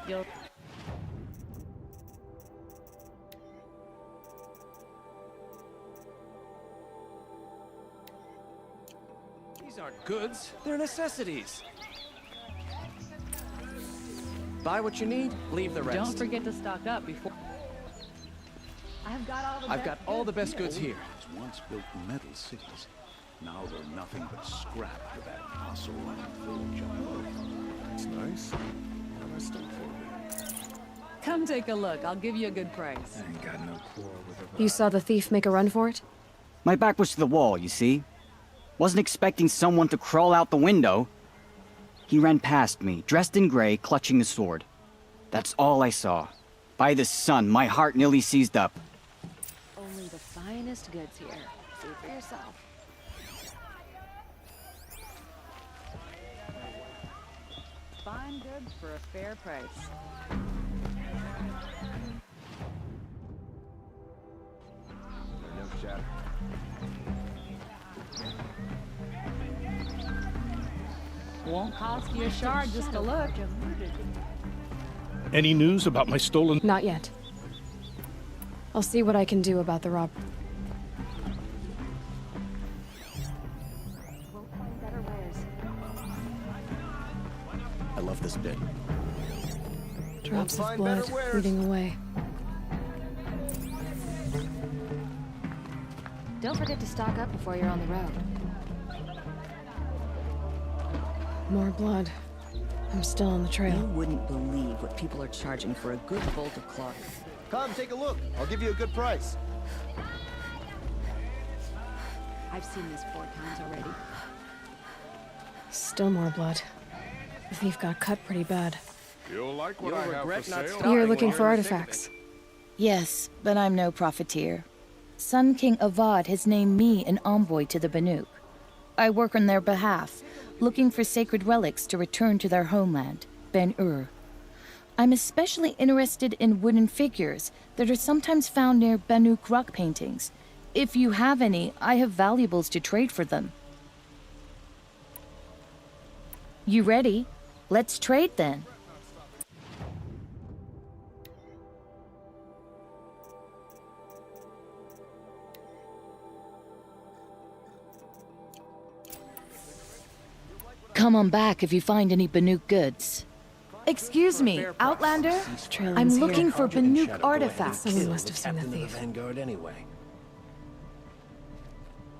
You'll... These aren't goods, they're necessities. Buy what you need, leave the rest. Don't forget to stock up before... I've got all the best goods here. Once built metal cities. Now they're nothing but scrap for that Oseram forge up above. That's nice. What am I stuck for? Come take a look. I'll give you a good price. I ain't got no quarrel with her. You saw the thief make a run for it? My back was to the wall, you see. Wasn't expecting someone to crawl out the window. He ran past me, dressed in gray, clutching a sword. That's all I saw. By the sun, my heart nearly seized up. Only the finest goods here. See for yourself. Fine goods for a fair price. No shatter. Won't cost you a shard just to look. Any news about my stolen... Not yet. I'll see what I can do about the rob. Won't find better wares. I love this bit. Drops of blood leading away. Don't forget to stock up before you're on the road. More blood. I'm still on the trail. You wouldn't believe what people are charging for a good bolt of cloth. Come, take a look. I'll give you a good price. I've seen this 4 times already. Still more blood. The thief got cut pretty bad. You'll like what I have for sale. You're looking for artifacts. Yes, but I'm no profiteer. Sun King Avad has named me an envoy to the Banuk. I work on their behalf, looking for sacred relics to return to their homeland, Ben-Ur. I'm especially interested in wooden figures that are sometimes found near Banuk rock paintings. If you have any, I have valuables to trade for them. You ready? Let's trade then. Come on back if you find any Banuk goods. Excuse me, Outlander? I'm looking for Banuk artifacts. Someone must have seen the thief. Vanguard anyway.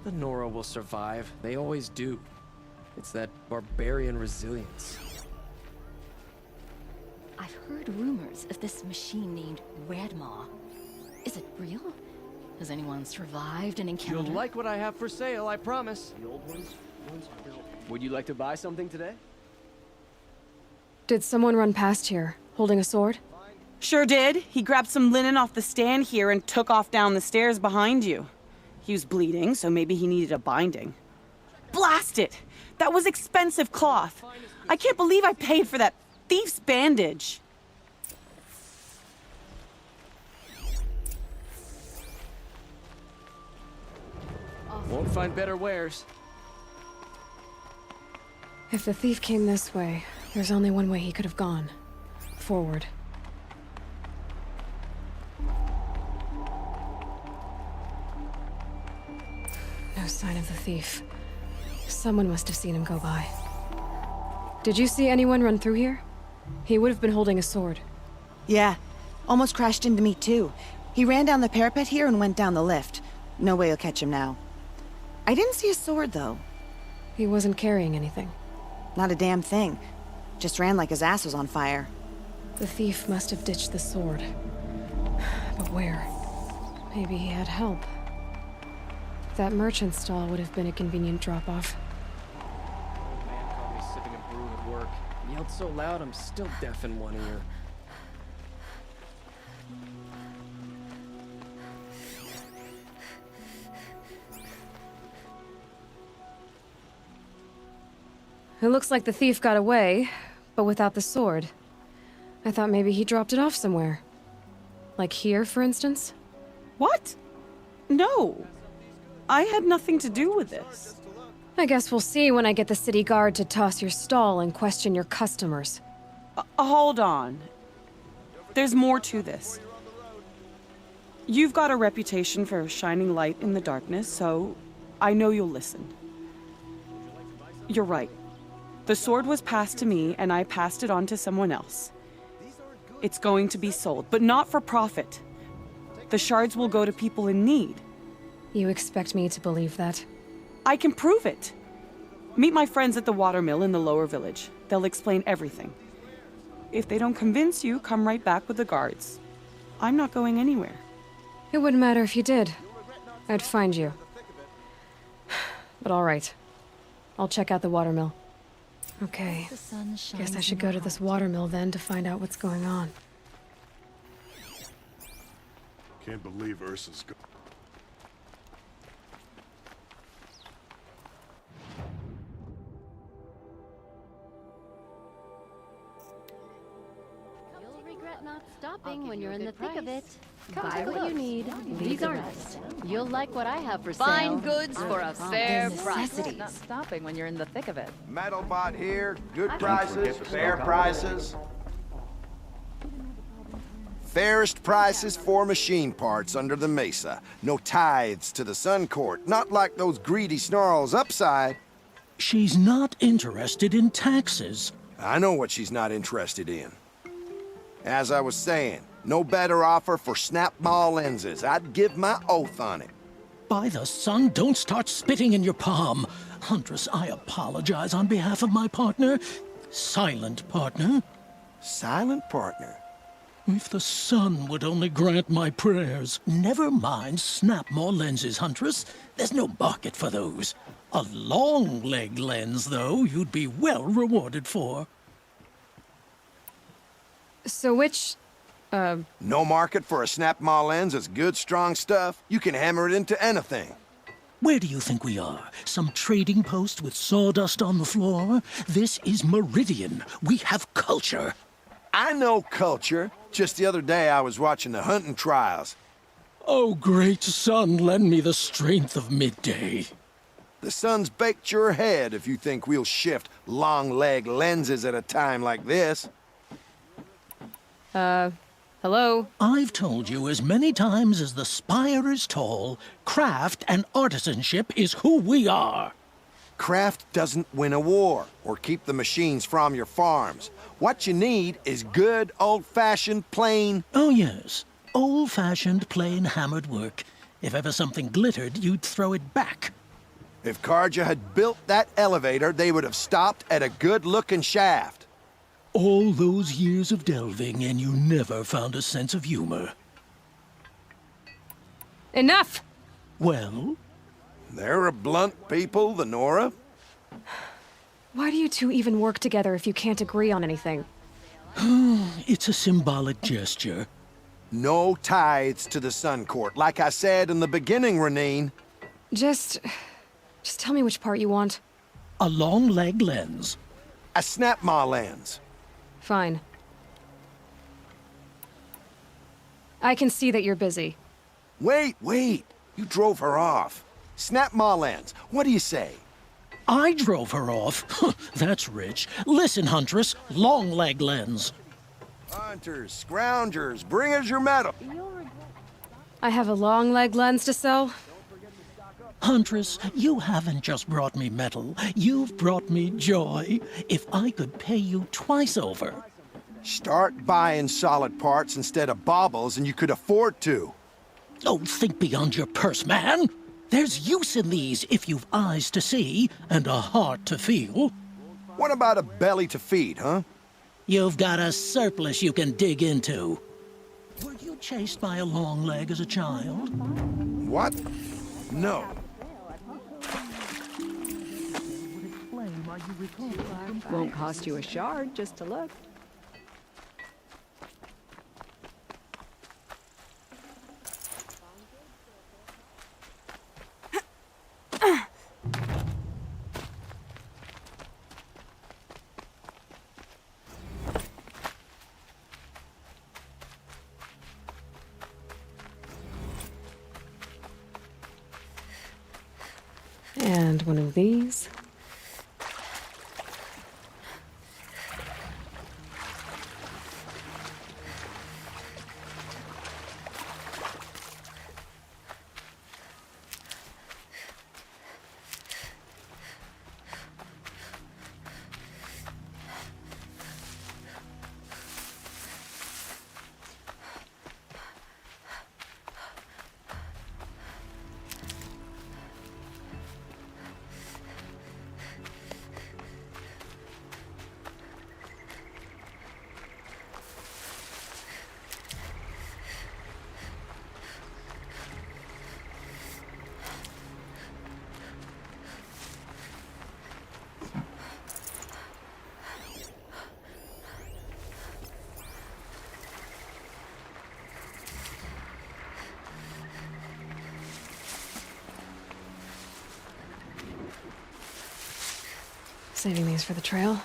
The Nora will survive. They always do. It's that barbarian resilience. I've heard rumors of this machine named Redmaw. Is it real? Has anyone survived an encounter? You'll like what I have for sale, I promise. The old ones are built. Would you like to buy something today? Did someone run past here, holding a sword? Sure did. He grabbed some linen off the stand here and took off down the stairs behind you. He was bleeding, so maybe he needed a binding. Blast it! That was expensive cloth. I can't believe I paid for that thief's bandage. Won't find better wares. If the thief came this way, there's only one way he could have gone. Forward. No sign of the thief. Someone must have seen him go by. Did you see anyone run through here? He would have been holding a sword. Yeah. Almost crashed into me, too. He ran down the parapet here and went down the lift. No way you'll catch him now. I didn't see a sword, though. He wasn't carrying anything. Not a damn thing. Just ran like his ass was on fire. The thief must have ditched the sword. But where? Maybe he had help. That merchant stall would have been a convenient drop-off. Old man caught me sipping a brew at work. He yelled so loud I'm still deaf in one ear. It looks like the thief got away, but without the sword. I thought maybe he dropped it off somewhere. Like here, for instance? What? No. I had nothing to do with this. I guess we'll see when I get the city guard to toss your stall and question your customers. Hold on. There's more to this. You've got a reputation for shining light in the darkness, so I know you'll listen. You're right. The sword was passed to me, and I passed it on to someone else. It's going to be sold, but not for profit. The shards will go to people in need. You expect me to believe that? I can prove it. Meet my friends at the watermill in the lower village. They'll explain everything. If they don't convince you, come right back with the guards. I'm not going anywhere. It wouldn't matter if you did. I'd find you. But all right. I'll check out the watermill. Okay. The sun shines Guess I in should your go to this heart. watermill then to find out what's going on. Can't believe Ursa's gone. You'll regret not stopping when you're in the thick of it. Buy what you need. These aren't. You'll like what I have for sale. Fine goods for a fair They're price. necessities. Not stopping when you're in the thick of it. Metalbot here. Good prices, fair prices. Fairest prices for machine parts under the mesa. No tithes to the Sun Court. Not like those greedy snarls upside. She's not interested in taxes. I know what she's not interested in. As I was saying, no better offer for snap-maw lenses. I'd give my oath on it. By the sun, don't start spitting in your palm. Huntress, I apologize on behalf of my partner. Silent partner. Silent partner? If the sun would only grant my prayers. Never mind snap-maw lenses, Huntress. There's no market for those. A long-leg lens, though, you'd be well rewarded for. So which, No market for a snap-maw lens is good, strong stuff. You can hammer it into anything. Where do you think we are? Some trading post with sawdust on the floor? This is Meridian. We have culture. I know culture. Just the other day I was watching the hunting trials. Oh, great sun, lend me the strength of midday. The sun's baked your head if you think we'll shift long-leg lenses at a time like this. Hello? I've told you as many times as the spire is tall, craft and artisanship is who we are. Craft doesn't win a war or keep the machines from your farms. What you need is good, old-fashioned, plain... Oh, yes. Old-fashioned, plain hammered work. If ever something glittered, you'd throw it back. If Karja had built that elevator, they would have stopped at a good-looking shaft. All those years of delving, and you never found a sense of humor. Enough! Well? They're a blunt people, the Nora. Why do you two even work together if you can't agree on anything? It's a symbolic gesture. No tithes to the Sun Court, like I said in the beginning, Renine. Just tell me which part you want. A long-leg lens. A snap-maw lens. Fine. I can see that you're busy. Wait. You drove her off. Snap-maw lens. What do you say? I drove her off? That's rich. Listen, Huntress, long-leg lens. Hunters, scroungers, bring us your metal. I have a long leg lens to sell. Huntress, you haven't just brought me metal. You've brought me joy. If I could pay you twice over. Start buying solid parts instead of baubles and you could afford to. Oh, think beyond your purse, man. There's use in these if you've eyes to see and a heart to feel. What about a belly to feed, huh? You've got a surplus you can dig into. Were you chased by a long leg as a child? What? No. Won't cost you a shard just to look. And one of these. Saving these for the trail.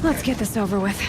Let's get this over with.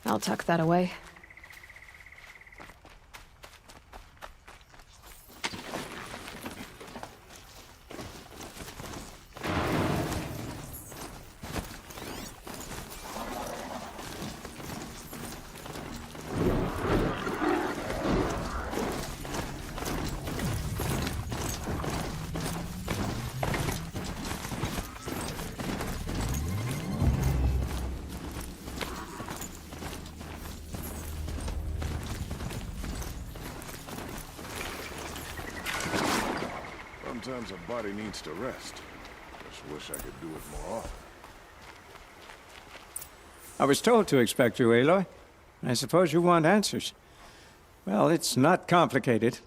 I'll tuck that away. Sometimes a body needs to rest. Just wish I could do it more often. I was told to expect you, Aloy. I suppose you want answers. Well, it's not complicated.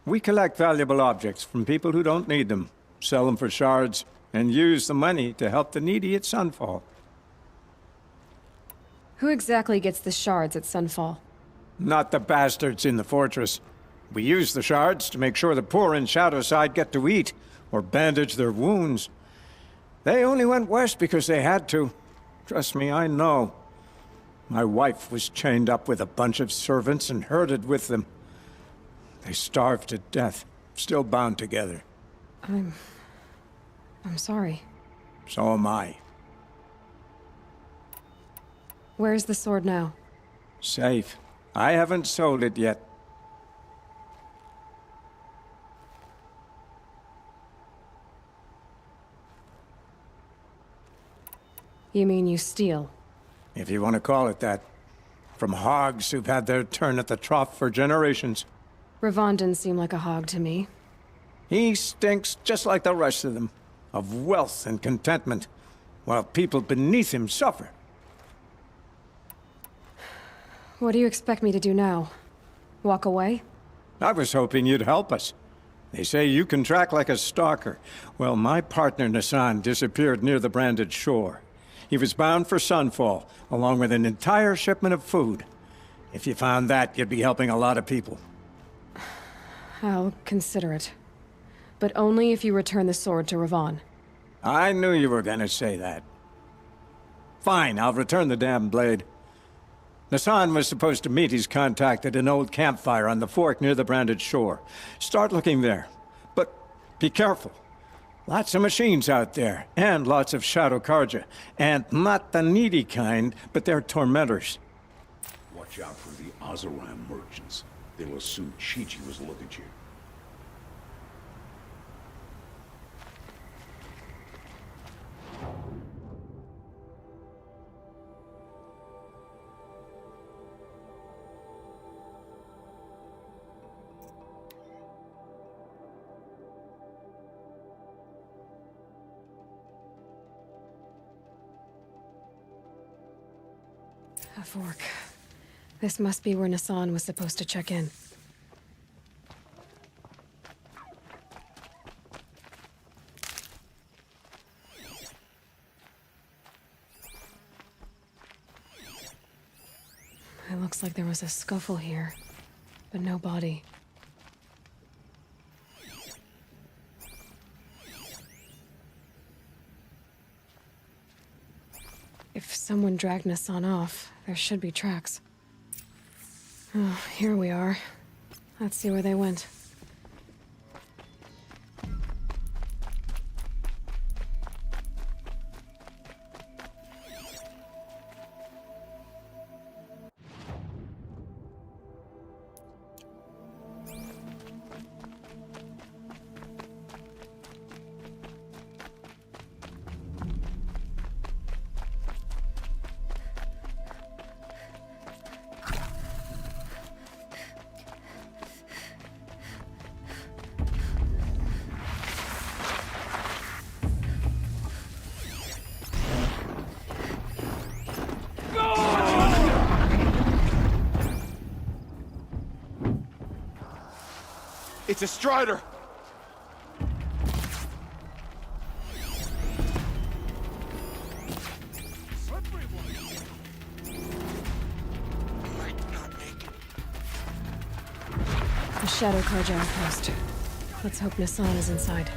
We collect valuable objects from people who don't need them, sell them for shards, and use the money to help the needy at Sunfall. Who exactly gets the shards at Sunfall? Not the bastards in the fortress. We use the shards to make sure the poor in Shadowside get to eat, or bandage their wounds. They only went west because they had to. Trust me, I know. My wife was chained up with a bunch of servants and herded with them. They starved to death, still bound together. I'm sorry. So am I. Where's the sword now? Safe. I haven't sold it yet. You mean you steal? If you want to call it that. From hogs who've had their turn at the trough for generations. Ravon didn't seem like a hog to me. He stinks just like the rest of them. Of wealth and contentment. While people beneath him suffer. What do you expect me to do now? Walk away? I was hoping you'd help us. They say you can track like a stalker. Well, my partner Nassan disappeared near the branded shore. He was bound for Sunfall, along with an entire shipment of food. If you found that, you'd be helping a lot of people. I'll consider it. But only if you return the sword to Ravon. I knew you were gonna say that. Fine, I'll return the damn blade. Nassan was supposed to meet his contact at an old campfire on the fork near the branded shore. Start looking there. But be careful. Lots of machines out there, and lots of Shadow Karja. And not the needy kind, but they're tormentors. Watch out for the Azaram merchants. They'll assume Chi-Chi was looking at you. A fork. This must be where Nassan was supposed to check in. It looks like there was a scuffle here, but no body. If someone dragged Nassan off, there should be tracks. Oh, here we are. Let's see where they went. It's a Strider! The Shadow Carja outpost. Let's hope Nassan is inside.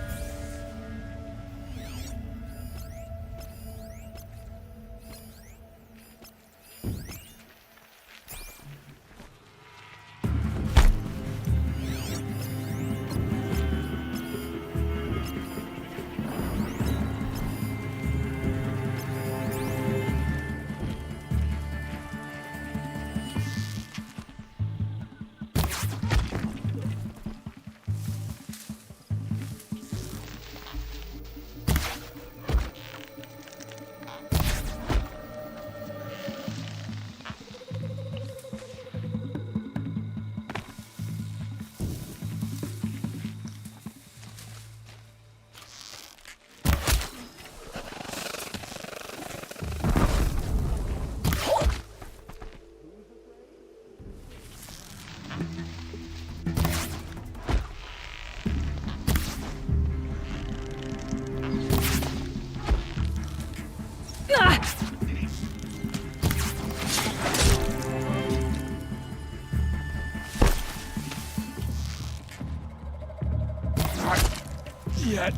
Yet.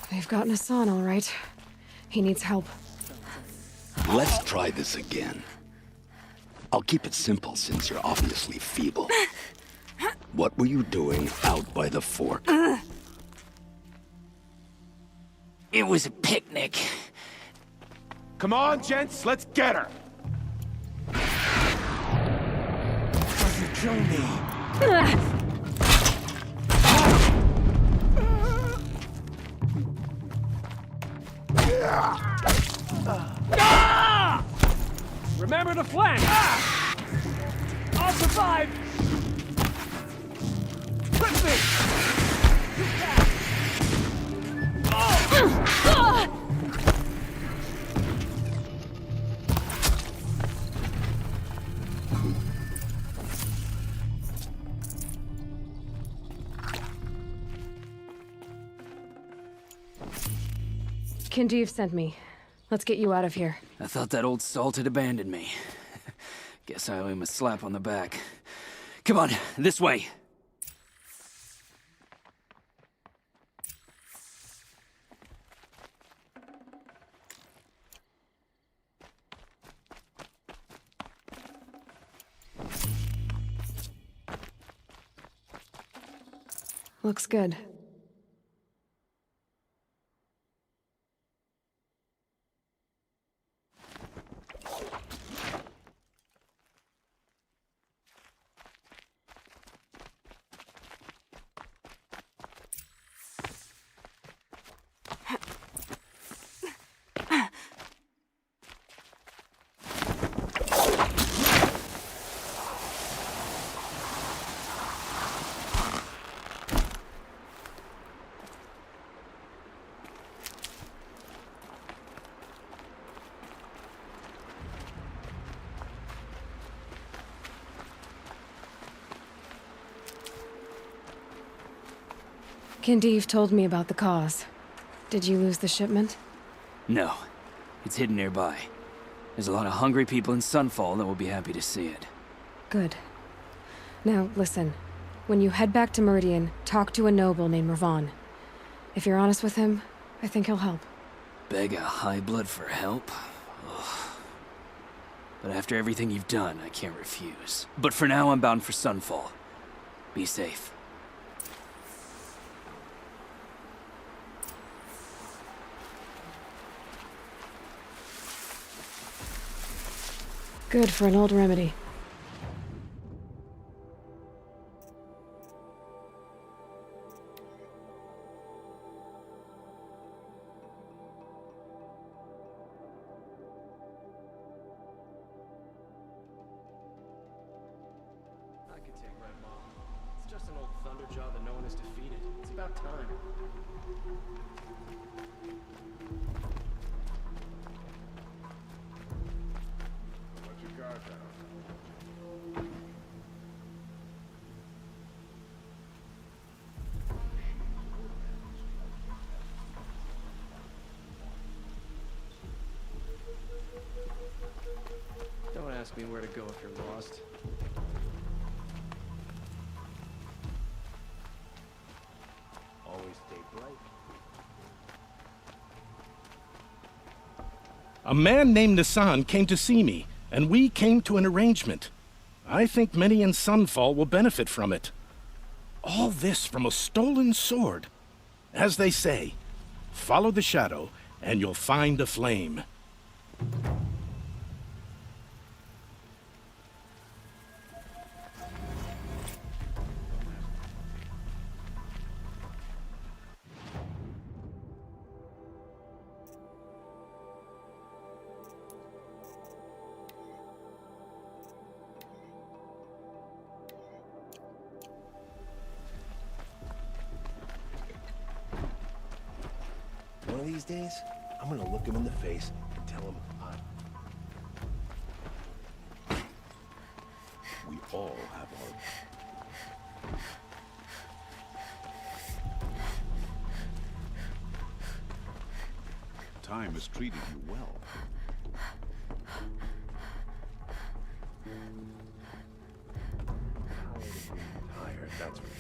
They've got Nassan, all right. He needs help. Let's try this again. I'll keep it simple since you're obviously feeble. What were you doing out by the fork? It was a picnic. Come on, gents, let's get her! Doesn't kill me. Remember to flank! I'll survive! Quickly! Kinjeev sent me. Let's get you out of here. I thought that old salt had abandoned me. Guess I owe him a slap on the back. Come on, this way. Looks good. Kinjeev told me about the cause. Did you lose the shipment? No. It's hidden nearby. There's a lot of hungry people in Sunfall that will be happy to see it. Good. Now, listen. When you head back to Meridian, talk to a noble named Ravon. If you're honest with him, I think he'll help. Beg a high blood for help? Ugh. But after everything you've done, I can't refuse. But for now, I'm bound for Sunfall. Be safe. Good for an old remedy. I could take Red Maw. It's just an old thunder jaw that no one has defeated. It's about time. Let your guard down. Don't ask me where to go if you're lost. Always stay bright. A man named Nissan came to see me, and we came to an arrangement. I think many in Sunfall will benefit from it. All this from a stolen sword. As they say, follow the shadow, and you'll find a flame. One of these days, I'm gonna look him in the face and tell him we all have our... Time has treated you well. Tired, that's what.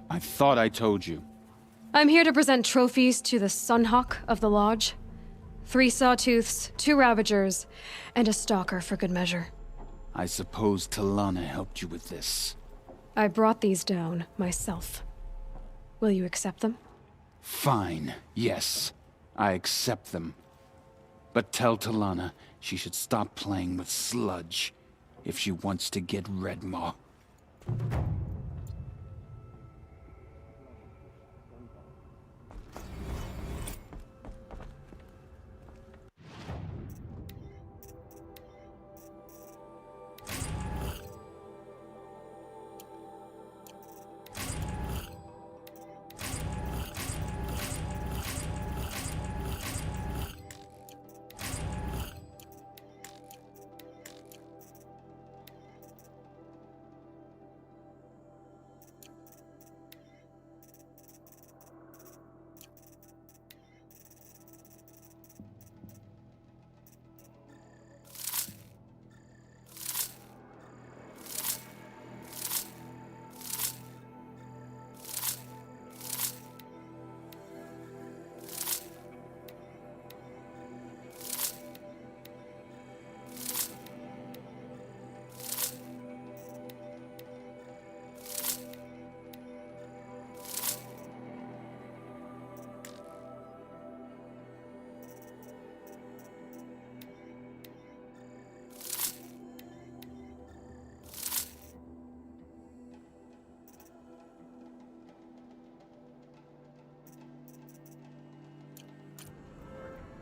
I thought I told you. I'm here to present trophies to the Sunhawk of the Lodge. 3 Sawtooths, 2 Ravagers, and a Stalker for good measure. I suppose Talana helped you with this. I brought these down myself. Will you accept them? Fine, yes. I accept them. But tell Talana she should stop playing with sludge if she wants to get Redmaw.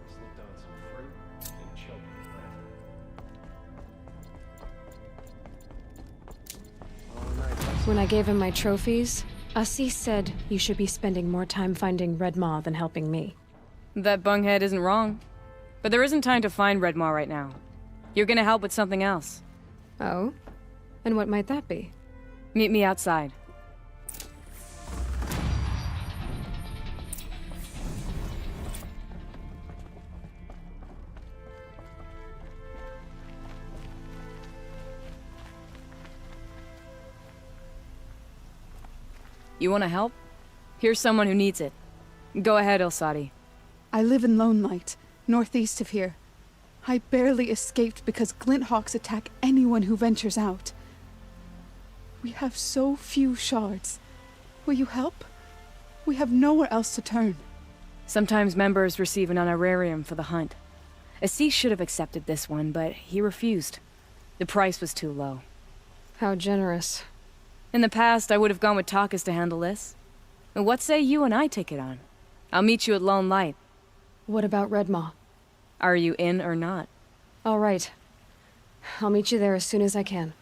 Slipped on some fruit and choked with When I gave him my trophies, Assis said you should be spending more time finding Redmaw than helping me. That bunghead isn't wrong. But there isn't time to find Redmaw right now. You're gonna help with something else. Oh? And what might that be? Meet me outside. You wanna help? Here's someone who needs it. Go ahead, Elsadi. I live in Lone Light, northeast of here. I barely escaped because Glint Hawks attack anyone who ventures out. We have so few shards. Will you help? We have nowhere else to turn. Sometimes members receive an honorarium for the hunt. Assis should have accepted this one, but he refused. The price was too low. How generous. In the past, I would have gone with Takas to handle this. And what say you and I take it on? I'll meet you at Lone Light. What about Redmaw? Are you in or not? All right. I'll meet you there as soon as I can.